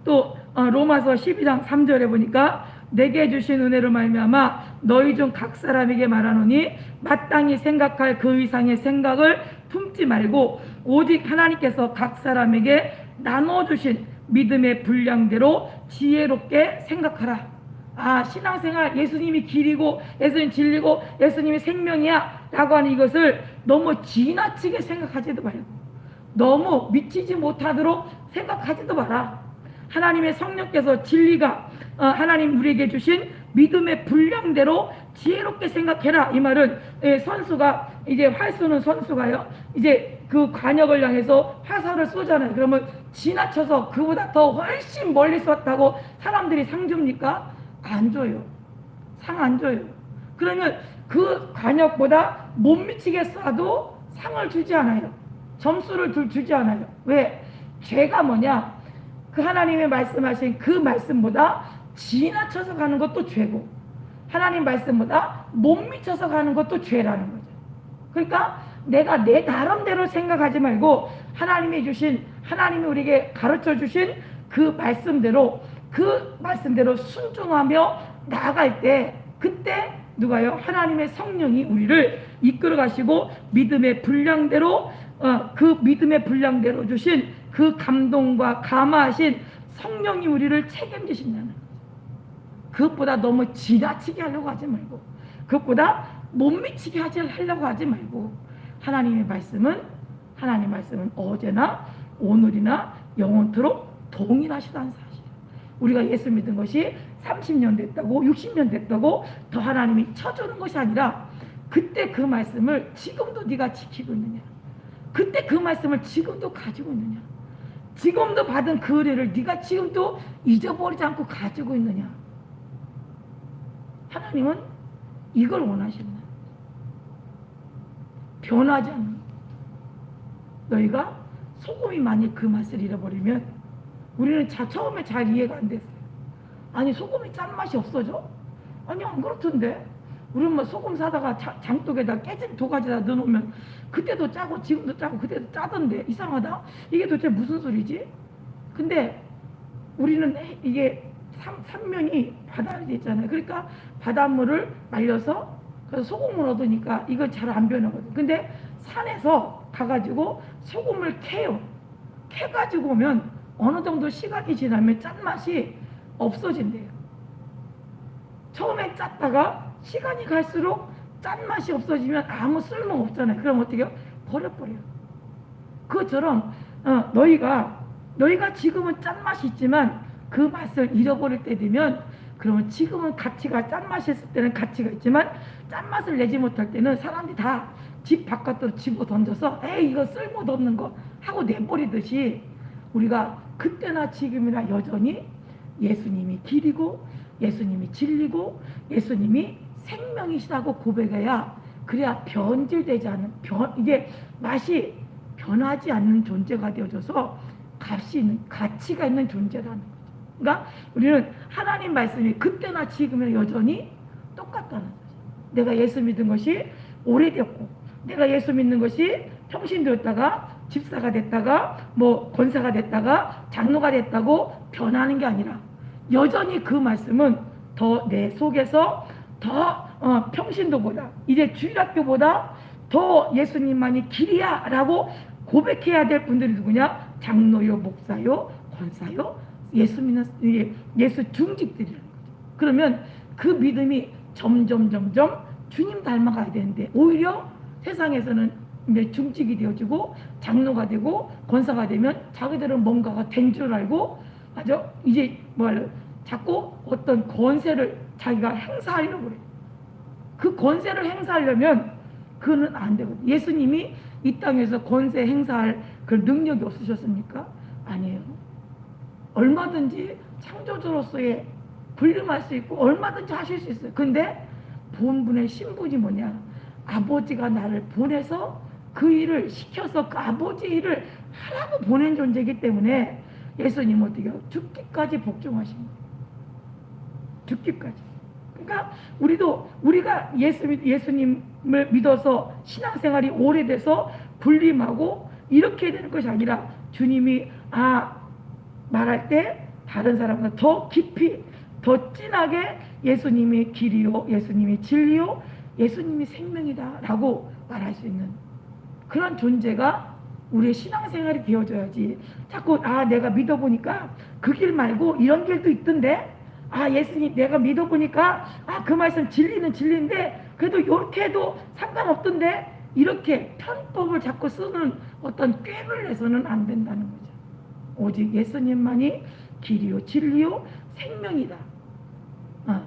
또 로마서 12장 3절에 보니까 내게 주신 은혜로 말미암아 너희 중 각 사람에게 말하노니 마땅히 생각할 그 이상의 생각을 품지 말고 오직 하나님께서 각 사람에게 나눠주신 믿음의 분량대로 지혜롭게 생각하라. 신앙생활 예수님이 길이고 예수님 진리고 예수님이 생명이야 라고 하는 이것을 너무 지나치게 생각하지도 말고 너무 미치지 못하도록 생각하지도 마라. 하나님의 성령께서 진리가 하나님 우리에게 주신 믿음의 분량대로 지혜롭게 생각해라. 이 말은 선수가 이제 활 쏘는 선수가요 이제 그 관역을 향해서 화살을 쏘잖아요. 그러면 지나쳐서 그보다 더 훨씬 멀리 쐈다고 사람들이 상 줍니까? 안 줘요. 상 안 줘요. 그러면 그 관역보다 못 미치게 쏴도 상을 주지 않아요. 점수를 주지 않아요. 왜? 죄가 뭐냐? 그 하나님의 말씀하신 그 말씀보다 지나쳐서 가는 것도 죄고 하나님 말씀보다 못 미쳐서 가는 것도 죄라는 거죠. 그러니까 내가 내 나름대로 생각하지 말고 하나님이 우리에게 가르쳐 주신 그 말씀대로 순종하며 나아갈 때 그때 누가요? 하나님의 성령이 우리를 이끌어 가시고 믿음의 분량대로 그 믿음의 분량대로 주신 그 감동과 감화하신 성령이 우리를 책임지신다는 거죠. 그것보다 너무 지나치게 하려고 하지 말고 그것보다 못 미치게 하려고 하지 말고 하나님 말씀은 어제나 오늘이나 영원토록 동일하시다는 사실. 우리가 예수 믿은 것이 30년 됐다고 60년 됐다고 더 하나님이 쳐주는 것이 아니라 그때 그 말씀을 지금도 네가 지키고 있느냐, 그때 그 말씀을 지금도 가지고 있느냐, 지금도 받은 그 은혜를 네가 지금도 잊어버리지 않고 가지고 있느냐. 하나님은 이걸 원하신다. 변하지 않는 너희가 소금이 만약 그 맛을 잃어버리면 우리는 처음에 잘 이해가 안 됐어요. 아니 소금이 짠맛이 없어져? 아니 안 그렇던데 우리는 뭐 소금 사다가 장독에다 깨진 도가지에다 넣어놓으면 그때도 짜고 지금도 짜고 그때도 짜던데 이상하다. 이게 도대체 무슨 소리지? 근데 우리는 이게 삼면이 바다에 있잖아요. 그러니까 바닷물을 말려서 그래서 소금을 얻으니까 이거 잘 안 변하거든. 근데 산에서 가가지고 소금을 캐요. 캐가지고 오면 어느 정도 시간이 지나면 짠맛이 없어진대요. 처음엔 짰다가 시간이 갈수록 짠맛이 없어지면 아무 쓸모 없잖아요. 그럼 어떻게 해요? 버려버려요. 그것처럼 너희가 지금은 짠맛이 있지만 그 맛을 잃어버릴 때 되면 그러면 지금은 가치가 짠맛이 있을 때는 가치가 있지만 짠맛을 내지 못할 때는 사람들이 다 집 바깥으로 집어 던져서 에이 이거 쓸모도 없는 거 하고 내버리듯이 우리가 그때나 지금이나 여전히 예수님이 길이고 예수님이 진리고 예수님이 생명이시다고 고백해야 그래야 변질되지 않는 이게 맛이 변하지 않는 존재가 되어져서 값이 있는 가치가 있는 존재라는 거죠. 그러니까 우리는 하나님 말씀이 그때나 지금이나 여전히 똑같다는 거죠. 내가 예수 믿은 것이 오래됐고 내가 예수 믿는 것이 평신도였다가 집사가 됐다가 뭐 권사가 됐다가 장로가 됐다고 변하는 게 아니라 여전히 그 말씀은 더 내 속에서 더 평신도보다 이제 주일학교보다 더 예수님만이 길이야 라고 고백해야 될 분들이 누구냐? 장로요, 목사요, 권사요, 예수 믿는 예수 중직들이라는 거죠. 그러면 그 믿음이 점점 주님 닮아가야 되는데 오히려 세상에서는 이제 중직이 되어지고 장로가 되고 권사가 되면 자기들은 뭔가가 된 줄 알고 맞아 이제 뭐랄래 자꾸 어떤 권세를 자기가 행사하려고 그래. 그 권세를 행사하려면 그는 안 되거든. 예수님이 이 땅에서 권세 행사할 그 능력이 없으셨습니까? 아니에요. 얼마든지 창조주로서의 불림할 수 있고 얼마든지 하실 수 있어요. 근데 본분의 신분이 뭐냐? 아버지가 나를 보내서 그 일을 시켜서 그 아버지 일을 하라고 보낸 존재이기 때문에 예수님은 어떻게 해요? 죽기까지 복종하신 거예요. 죽기까지. 그러니까 우리가 예수님을 믿어서 신앙생활이 오래돼서 불림하고 이렇게 되는 것이 아니라 주님이 말할 때 다른 사람보다 더 깊이 더 진하게 예수님이 길이요 예수님이 진리요 예수님이 생명이다 라고 말할 수 있는 그런 존재가 우리의 신앙생활이 되어져야지. 자꾸 내가 믿어보니까 그 길 말고 이런 길도 있던데 예수님 내가 믿어보니까 그 말씀 진리는 진리인데 그래도 이렇게 해도 상관없던데 이렇게 편법을 자꾸 쓰는 어떤 꾀를 내서는 안 된다는 거죠. 오직 예수님만이 길이요 진리요 생명이다.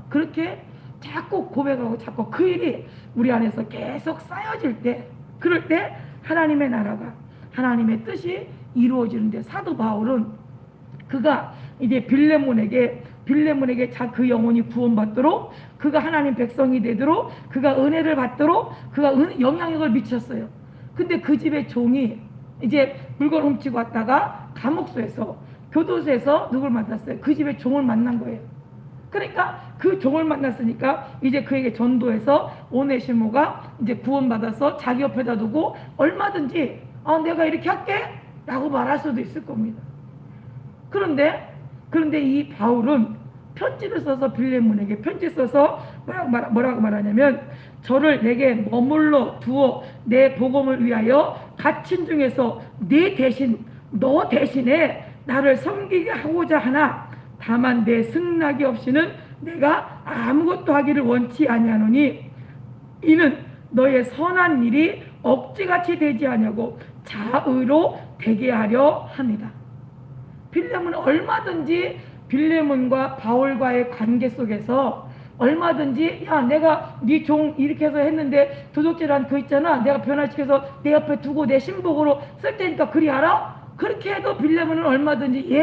그렇게 자꾸 고백하고 자꾸 그 일이 우리 안에서 계속 쌓여질 때 그럴 때 하나님의 나라가 하나님의 뜻이 이루어지는데 사도 바울은 그가 이제 빌레몬에게 그 영혼이 구원받도록 그가 하나님 백성이 되도록 그가 은혜를 받도록 그가 영향력을 미쳤어요. 근데 그 집의 종이 이제 물건 훔치고 왔다가 감옥소에서 교도소에서 누굴 만났어요? 그 집의 종을 만난 거예요. 그러니까 그 종을 만났으니까 이제 그에게 전도해서 오네시모가 이제 구원받아서 자기 옆에다 두고 얼마든지 내가 이렇게 할게 라고 말할 수도 있을 겁니다. 그런데 이 바울은 편지를 써서 빌레몬에게 편지 써서 뭐라고 말하냐면 저를 내게 머물러 두어 내 복음을 위하여 갇힌 중에서 너 대신에 나를 섬기게 하고자 하나 다만 내 승낙이 없이는 내가 아무것도 하기를 원치 아니하노니 이는 너의 선한 일이 억지같이 되지 아니하고 자의로 되게 하려 합니다. 빌레몬은 얼마든지 빌레몬과 바울과의 관계 속에서 얼마든지 내가 네 종 이렇게 해서 했는데 도둑질한 그 있잖아 내가 변화시켜서 내 옆에 두고 내 신복으로 쓸 테니까 그리 하라 그렇게 해도 빌레몬은 얼마든지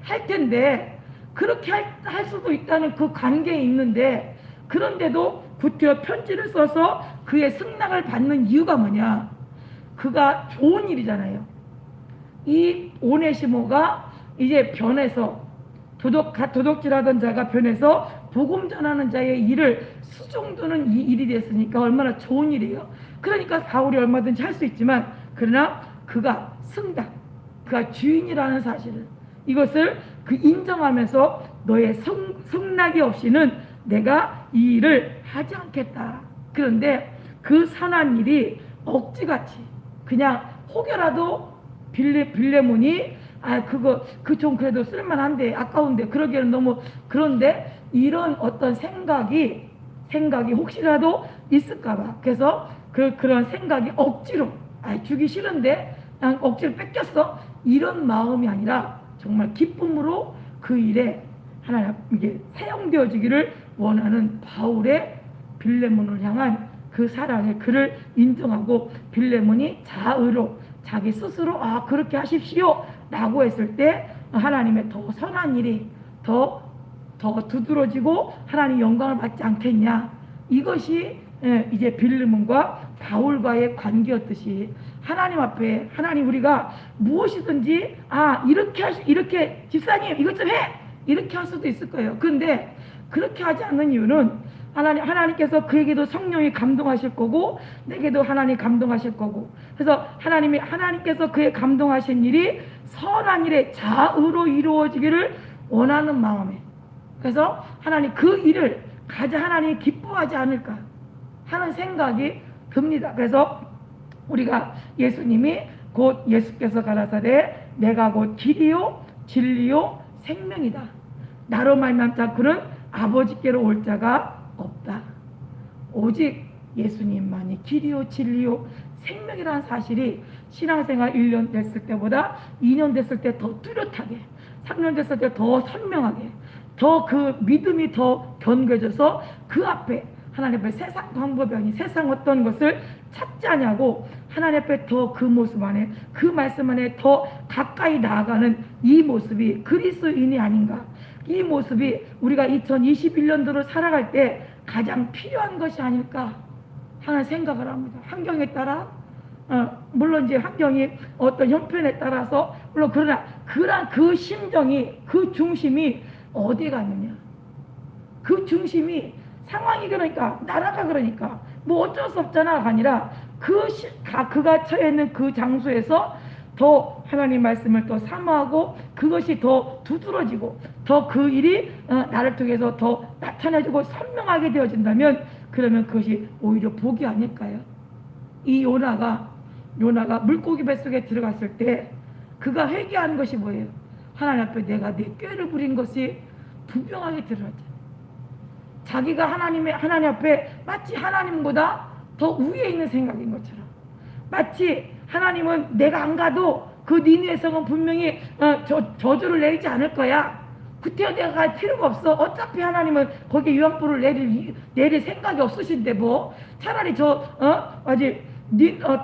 할 텐데 그렇게 할 수도 있다는 그 관계에 있는데 그런데도 구태여 편지를 써서 그의 승낙을 받는 이유가 뭐냐? 그가 좋은 일이잖아요. 이 오네시모가 이제 변해서 도둑질하던 자가 변해서 복음 전하는 자의 일을 수종두는 이 일이 됐으니까 얼마나 좋은 일이에요. 그러니까 바울이 얼마든지 할 수 있지만 그러나 그가 승당, 그가 주인이라는 사실을 이것을 인정하면서 너의 성낙이 없이는 내가 이 일을 하지 않겠다. 그런데 그 선한 일이 억지같이 그냥 혹여라도 빌레몬이 그 좀 그래도 쓸만한데 아까운데 그러기에는 너무 그런데 이런 어떤 생각이 혹시라도 있을까봐 그래서 그런 생각이 억지로 주기 싫은데 그냥 억지로 뺏겼어 이런 마음이 아니라 정말 기쁨으로 그 일에 하나님 이게 사용되어지기를 원하는 바울의 빌레몬을 향한 그 사랑의 그를 인정하고 빌레몬이 자의로 자기 스스로 그렇게 하십시오 라고 했을 때 하나님의 더 선한 일이 더 두드러지고 하나님 영광을 받지 않겠냐. 이것이 이제 빌레몬과 바울과의 관계였듯이 하나님 앞에 하나님 우리가 무엇이든지 이렇게 집사님 이것 좀 해 이렇게 할 수도 있을 거예요. 그런데 그렇게 하지 않는 이유는 하나님께서 그에게도 성령이 감동하실 거고 내게도 하나님 감동하실 거고, 그래서 하나님께서 그의 감동하신 일이 선한 일에 자의로 이루어지기를 원하는 마음에, 그래서 하나님 그 일을 가장 하나님이 기뻐하지 않을까 하는 생각이 듭니다. 그래서 우리가 예수님이 곧 예수께서 가라사대 내가 곧 길이요 진리요 생명이다. 나로 말미암자 그는 아버지께로 올 자가 없다. 오직 예수님만이 길이요 진리요 생명이라는 사실이 신앙생활 1년 됐을 때보다 2년 됐을 때 더 뚜렷하게, 3년 됐을 때 더 선명하게, 더 그 믿음이 더 견고해져서 그 앞에 하나님 앞에 세상 방법이 아닌 세상 어떤 것을 찾지 않냐고 하나님 앞에 더 그 모습 안에 그 말씀 안에 더 가까이 나아가는 이 모습이 그리스도인이 아닌가. 이 모습이 우리가 2021년도를 살아갈 때 가장 필요한 것이 아닐까 하는 생각을 합니다. 환경에 따라 물론 이제 환경이 어떤 형편에 따라서 물론 그러나 그 심정이 그 중심이 어디에 갔느냐. 그 중심이 상황이 그러니까 나라가 그러니까 뭐 어쩔 수 없잖아가 아니라 그가 처해 있는 그 장소에서 더 하나님 말씀을 더 사모하고 그것이 더 두드러지고 더 그 일이 나를 통해서 더 나타나지고 선명하게 되어진다면 그러면 그것이 오히려 복이 아닐까요? 이 요나가 물고기 뱃속에 들어갔을 때 그가 회개한 것이 뭐예요? 하나님 앞에 내가 내 꾀를 부린 것이 분명하게 드러났죠. 자기가 하나님 앞에 마치 하나님보다 더 위에 있는 생각인 것처럼, 마치 하나님은 내가 안 가도 그 니느웨 성은 분명히 저주를 내리지 않을 거야. 그때 내가 갈 필요가 없어. 어차피 하나님은 거기에 유황불을 내릴 생각이 없으신데 뭐 차라리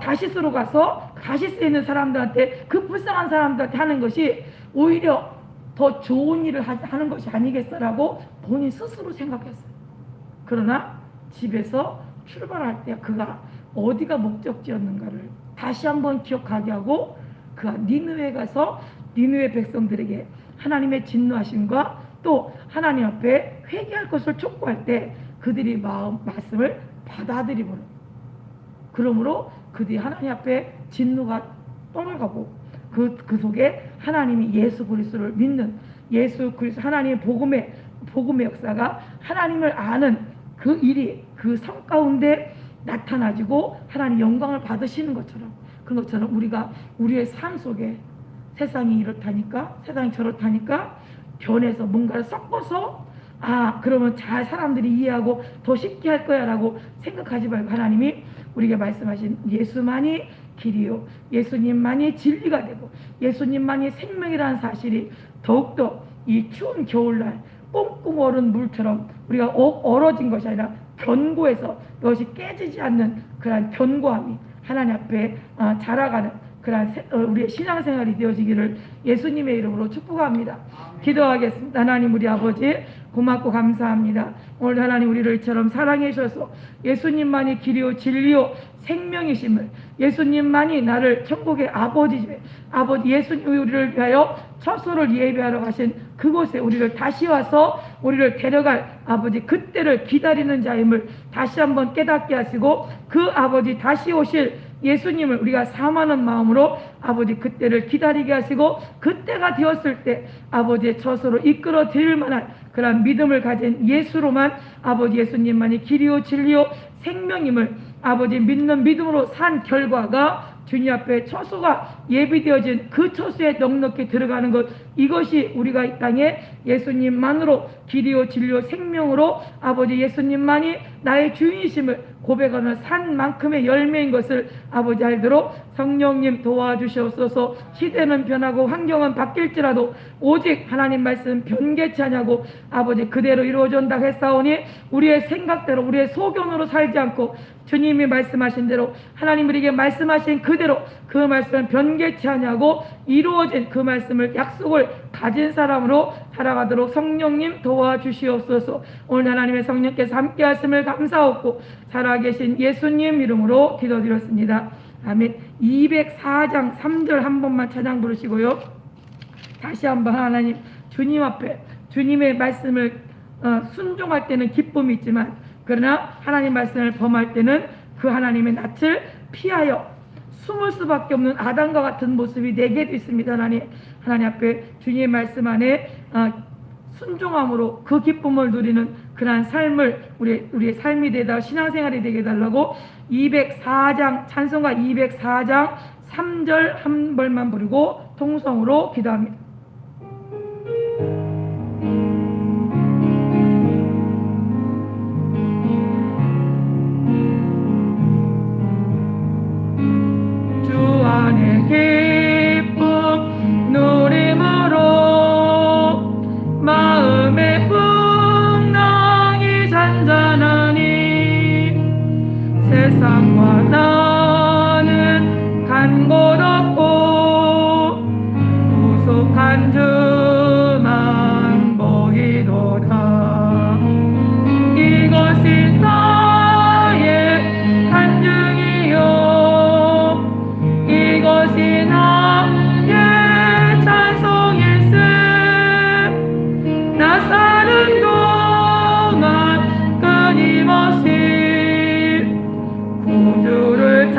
다시스로 가서 다시스에 있는 사람들한테 그 불쌍한 사람들한테 하는 것이 오히려 더 좋은 일을 하는 것이 아니겠어라고 본인 스스로 생각했어요. 그러나 집에서 출발할 때 그가 어디가 목적지였는가를 다시 한번 기억하게 하고 그가 니느웨에 가서 니느웨 백성들에게 하나님의 진노하심과 또 하나님 앞에 회개할 것을 촉구할 때 그들이 말씀을 받아들이므로, 그러므로 그들이 하나님 앞에 진노가 떠나가고 그 속에 하나님이 예수 그리스도를 믿는 예수 그리스도 하나님의 복음의 역사가 하나님을 아는 그 일이 그 성 가운데 나타나지고 하나님 영광을 받으시는 것처럼, 그런 것처럼 우리가 우리의 삶 속에 세상이 이렇다니까 세상이 저렇다니까 변해서 뭔가를 섞어서 그러면 잘 사람들이 이해하고 더 쉽게 할 거야 라고 생각하지 말고 하나님이 우리에게 말씀하신 예수만이 길이요 예수님만이 진리가 되고 예수님만이 생명이라는 사실이 더욱더 이 추운 겨울날 꽁꽁 얼은 물처럼 우리가 얼어진 것이 아니라 견고해서 이것이 깨지지 않는 그러한 견고함이 하나님 앞에 자라가는 그러한 우리의 신앙생활이 되어지기를 예수님의 이름으로 축복합니다. 기도하겠습니다. 하나님 우리 아버지 고맙고 감사합니다. 오늘 하나님 우리를 이처럼 사랑해 주셔서 예수님만이 길이요 진리요 생명이심을, 예수님만이 나를 천국의 아버지 예수님이 우리를 위하여 처소를 예비하러 가신 그곳에 우리를 다시 와서 우리를 데려갈 아버지 그때를 기다리는 자임을 다시 한번 깨닫게 하시고 그 아버지 다시 오실 예수님을 우리가 사모하는 마음으로 아버지 그때를 기다리게 하시고 그때가 되었을 때 아버지의 처소로 이끌어 드릴 만한 그런 믿음을 가진 예수로만 아버지 예수님만이 길이요 진리요 생명임을 아버지 믿는 믿음으로 산 결과가 주님 앞에 처소가 예비되어진 그 처소에 넉넉히 들어가는 것, 이것이 우리가 이 땅에 예수님만으로 길이요 진리요 생명으로 아버지 예수님만이 나의 주인이심을 고백하는 산만큼의 열매인 것을 아버지 알도록 성령님 도와주시옵소서. 시대는 변하고 환경은 바뀔지라도 오직 하나님 말씀 변개치 아니하고 아버지 그대로 이루어진다 했사오니 우리의 생각대로 우리의 소견으로 살지 않고 주님이 말씀하신 대로 하나님 우리에게 말씀하신 그대로 그 말씀을 변개치 아니하고 이루어진 그 말씀을 약속을 가진 사람으로 살아가도록 성령님 도와주시옵소서. 오늘 하나님의 성령께서 함께 하심을 감사하고 살아계신 예수님 이름으로 기도드렸습니다. 아멘. 204장 3절 한 번만 찬양 부르시고요. 다시 한번 하나님 주님 앞에 주님의 말씀을 순종할 때는 기쁨이 있지만 그러나 하나님 말씀을 범할 때는 그 하나님의 낯을 피하여 숨을 수밖에 없는 아담과 같은 모습이 내게도 있습니다. 하나님 앞에 주님의 말씀 안에 순종함으로 그 기쁨을 누리는 그러한 삶을 우리의 삶이 되다 신앙생활이 되게 해달라고 204장 찬송가 204장 3절 한 벌만 부르고 통성으로 기도합니다. 주 안에 기쁨 누림으로 마음의 풍랑이 잔잔하니 세상과 나는 간 곳 없고 구속한 주만 보이도다. 이것이 나의 간증이요 이것이 나의 찬송일세. 나 사는 동안 끊임없이 구주를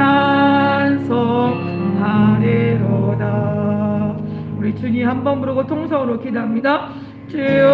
찬송하리로다. 우리 주님 한번 부르고 통성으로 기도합니다. 주여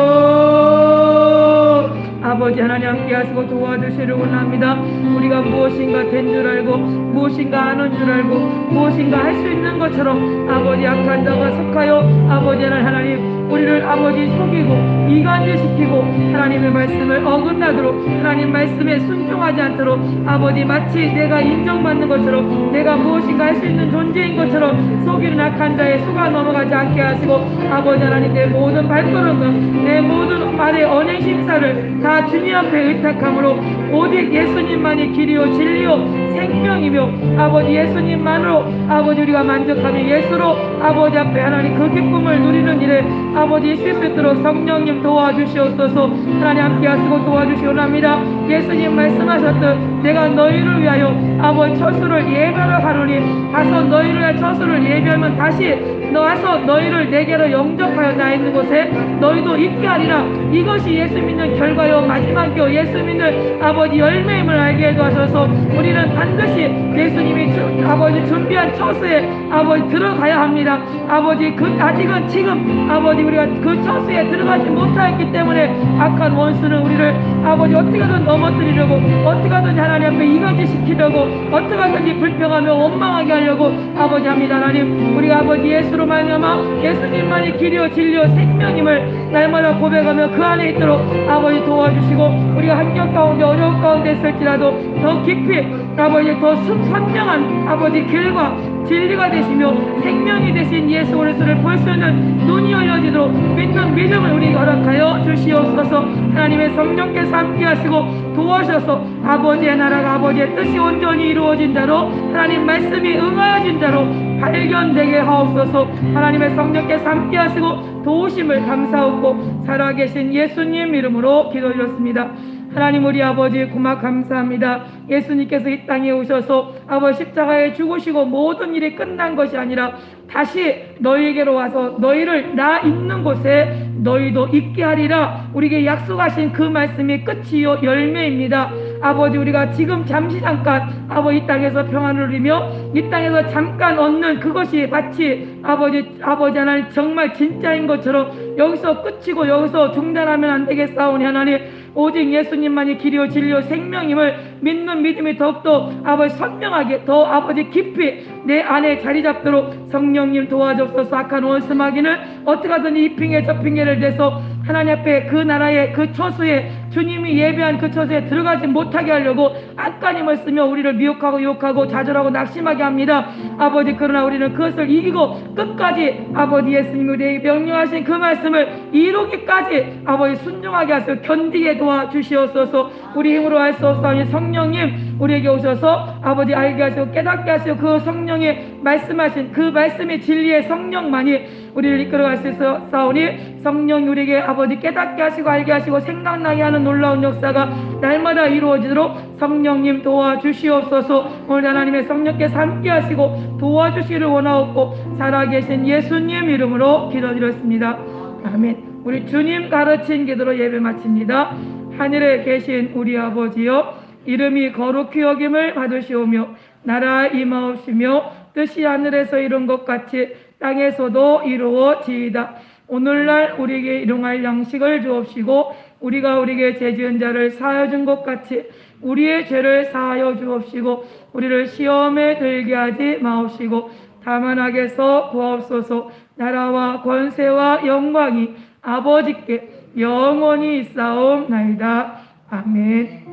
아버지 하나님 함께 하시고 도와주시를 원합니다. 우리가 무엇인가 된 줄 알고 무엇인가 아는 줄 알고 무엇인가 할 수 있는 것처럼 아버지 악한 자가 속하여 아버지 하나님 우리를 아버지 속이고 이간질시키고 하나님의 말씀을 어긋나도록 하나님 말씀에 순종하지 않도록 아버지 마치 내가 인정받는 것처럼 내가 무엇인가 할 수 있는 존재인 것처럼 속이는 악한 자의 속아 넘어가지 않게 하시고 아버지 하나님 내 모든 발걸음과 내 모든 말의 언행 심사를 다 주님 앞에 의탁함으로 오직 예수님만이 길이요 진리요 생명이며 아버지 예수님만으로 아버지 우리가 만족하며 예수로 아버지 앞에 하나님 그 기쁨을 누리는 일에 아버지 있을 수 있도록 성령님 도와주시옵소서. 하나님 함께 하시고 도와주시오랍니다. 예수님 말씀하셨듯 내가 너희를 위하여 아버지 처소를 예배하러 가노니 가서 너희를 위하여 처소를 예배하면 다시 와서 너희를 내게로 영접하여 나 있는 곳에 너희도 있게 하리라. 이것이 예수 믿는 결과요 마지막이요 예수 믿는 아버지 열매임을 알게 해주셔서 우리는 반드시 예수님이 아버지 준비한 처소에 아버지 들어가야 합니다. 아버지 아직은 지금 아버지 우리가 그 처소에 들어가지 못하였기 때문에 악한 원수는 우리를 아버지 어떻게든 넘어뜨리려고 어떻게든 하나님 앞에 이간질시키려고 어떻게든지 불평하며 원망하게 하려고 아버지 합니다. 하나님 우리가 아버지 예수로 말미암아 예수님만이 길이요 진리요 생명임을 날마다 고백하며 그 안에 있도록 아버지 도와주시고 우리가 환경 가운데 어려운 가운데 있을지라도 더 깊이 아버지 더 선명한 아버지 길과 진리가 되시며 생명이 되신 예수 그리스도를 볼 수 있는 눈이 열려지도록 믿는 믿음을 우리에게 허락하여 주시옵소서. 하나님의 성령께서 함께 하시고 도와주셔서 아버지의 나라가 아버지의 뜻이 온전히 이루어진 자로 하나님 말씀이 응하여진 자로 발견되게 하옵소서. 하나님의 성령께서 함께 하시고 도우심을 감사하고 살아계신 예수님 이름으로 기도드렸습니다. 하나님 우리 아버지 고마 감사합니다. 예수님께서 이 땅에 오셔서 아버지 십자가에 죽으시고 모든 일이 끝난 것이 아니라 다시 너희에게로 와서 너희를 나 있는 곳에 너희도 있게 하리라. 우리에게 약속하신 그 말씀이 끝이요 열매입니다. 아버지 우리가 지금 잠시 잠깐 아버지 이 땅에서 평안을 누리며 이 땅에서 잠깐 얻는 그것이 마치 아버지 하나님 정말 진짜인 것처럼 여기서 끝이고 여기서 중단하면 안 되겠사오니 하나님 오직 예수님만이 길이요 진리요 생명임을 믿는 믿음이 더욱더 아버지 선명하게 더 아버지 깊이 내 안에 자리 잡도록 성령님 도와주옵소서. 악한 원수 마귀는 어떻게 하든 이 핑계 저 핑계를 대서 하나님 앞에 그 나라의 그 처소에 주님이 예배한 그 처소에 들어가지 못하게 하려고 악한 힘을 쓰며 우리를 미혹하고 유혹하고 좌절하고 낙심하게 합니다. 아버지 그러나 우리는 그것을 이기고 끝까지 아버지 예수님이 우리에게 명령하신 그 말씀을 이루기까지 아버지 순종하게 하시고 견디게 도와주시옵소서. 우리 힘으로 할 수 없사오니 성령님 우리에게 오셔서 아버지 알게 하시고 깨닫게 하시고 그 성령의 말씀하신 그 말씀의 진리의 성령만이 우리를 이끌어갈 수 있사오니 성령이 우리에게 아버지 깨닫게 하시고 알게 하시고 생각나게 하는 놀라운 역사가 날마다 이루어지도록 성령님 도와주시옵소서. 오늘 하나님의 성령께서 함께 하시고 도와주시기를 원하옵고 살아계신 예수님 이름으로 기도드렸습니다. 아멘. 우리 주님 가르친 기도로 예배 마칩니다. 하늘에 계신 우리 아버지여 이름이 거룩히 여김을 받으시오며 나라 임하옵시며 뜻이 하늘에서 이룬 것 같이 땅에서도 이루어지이다. 오늘날 우리에게 일용할 양식을 주옵시고 우리가 우리에게 죄지은 자를 사하여 준 것 같이 우리의 죄를 사하여 주옵시고 우리를 시험에 들게 하지 마옵시고 다만 악에서 구하옵소서. 나라와 권세와 영광이 아버지께 영원히 있사옵나이다. 아멘.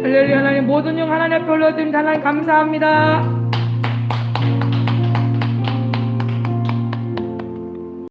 할렐루야. 하나님 모든 영 하나님 앞에 올려드립니다. 하나님 감사합니다.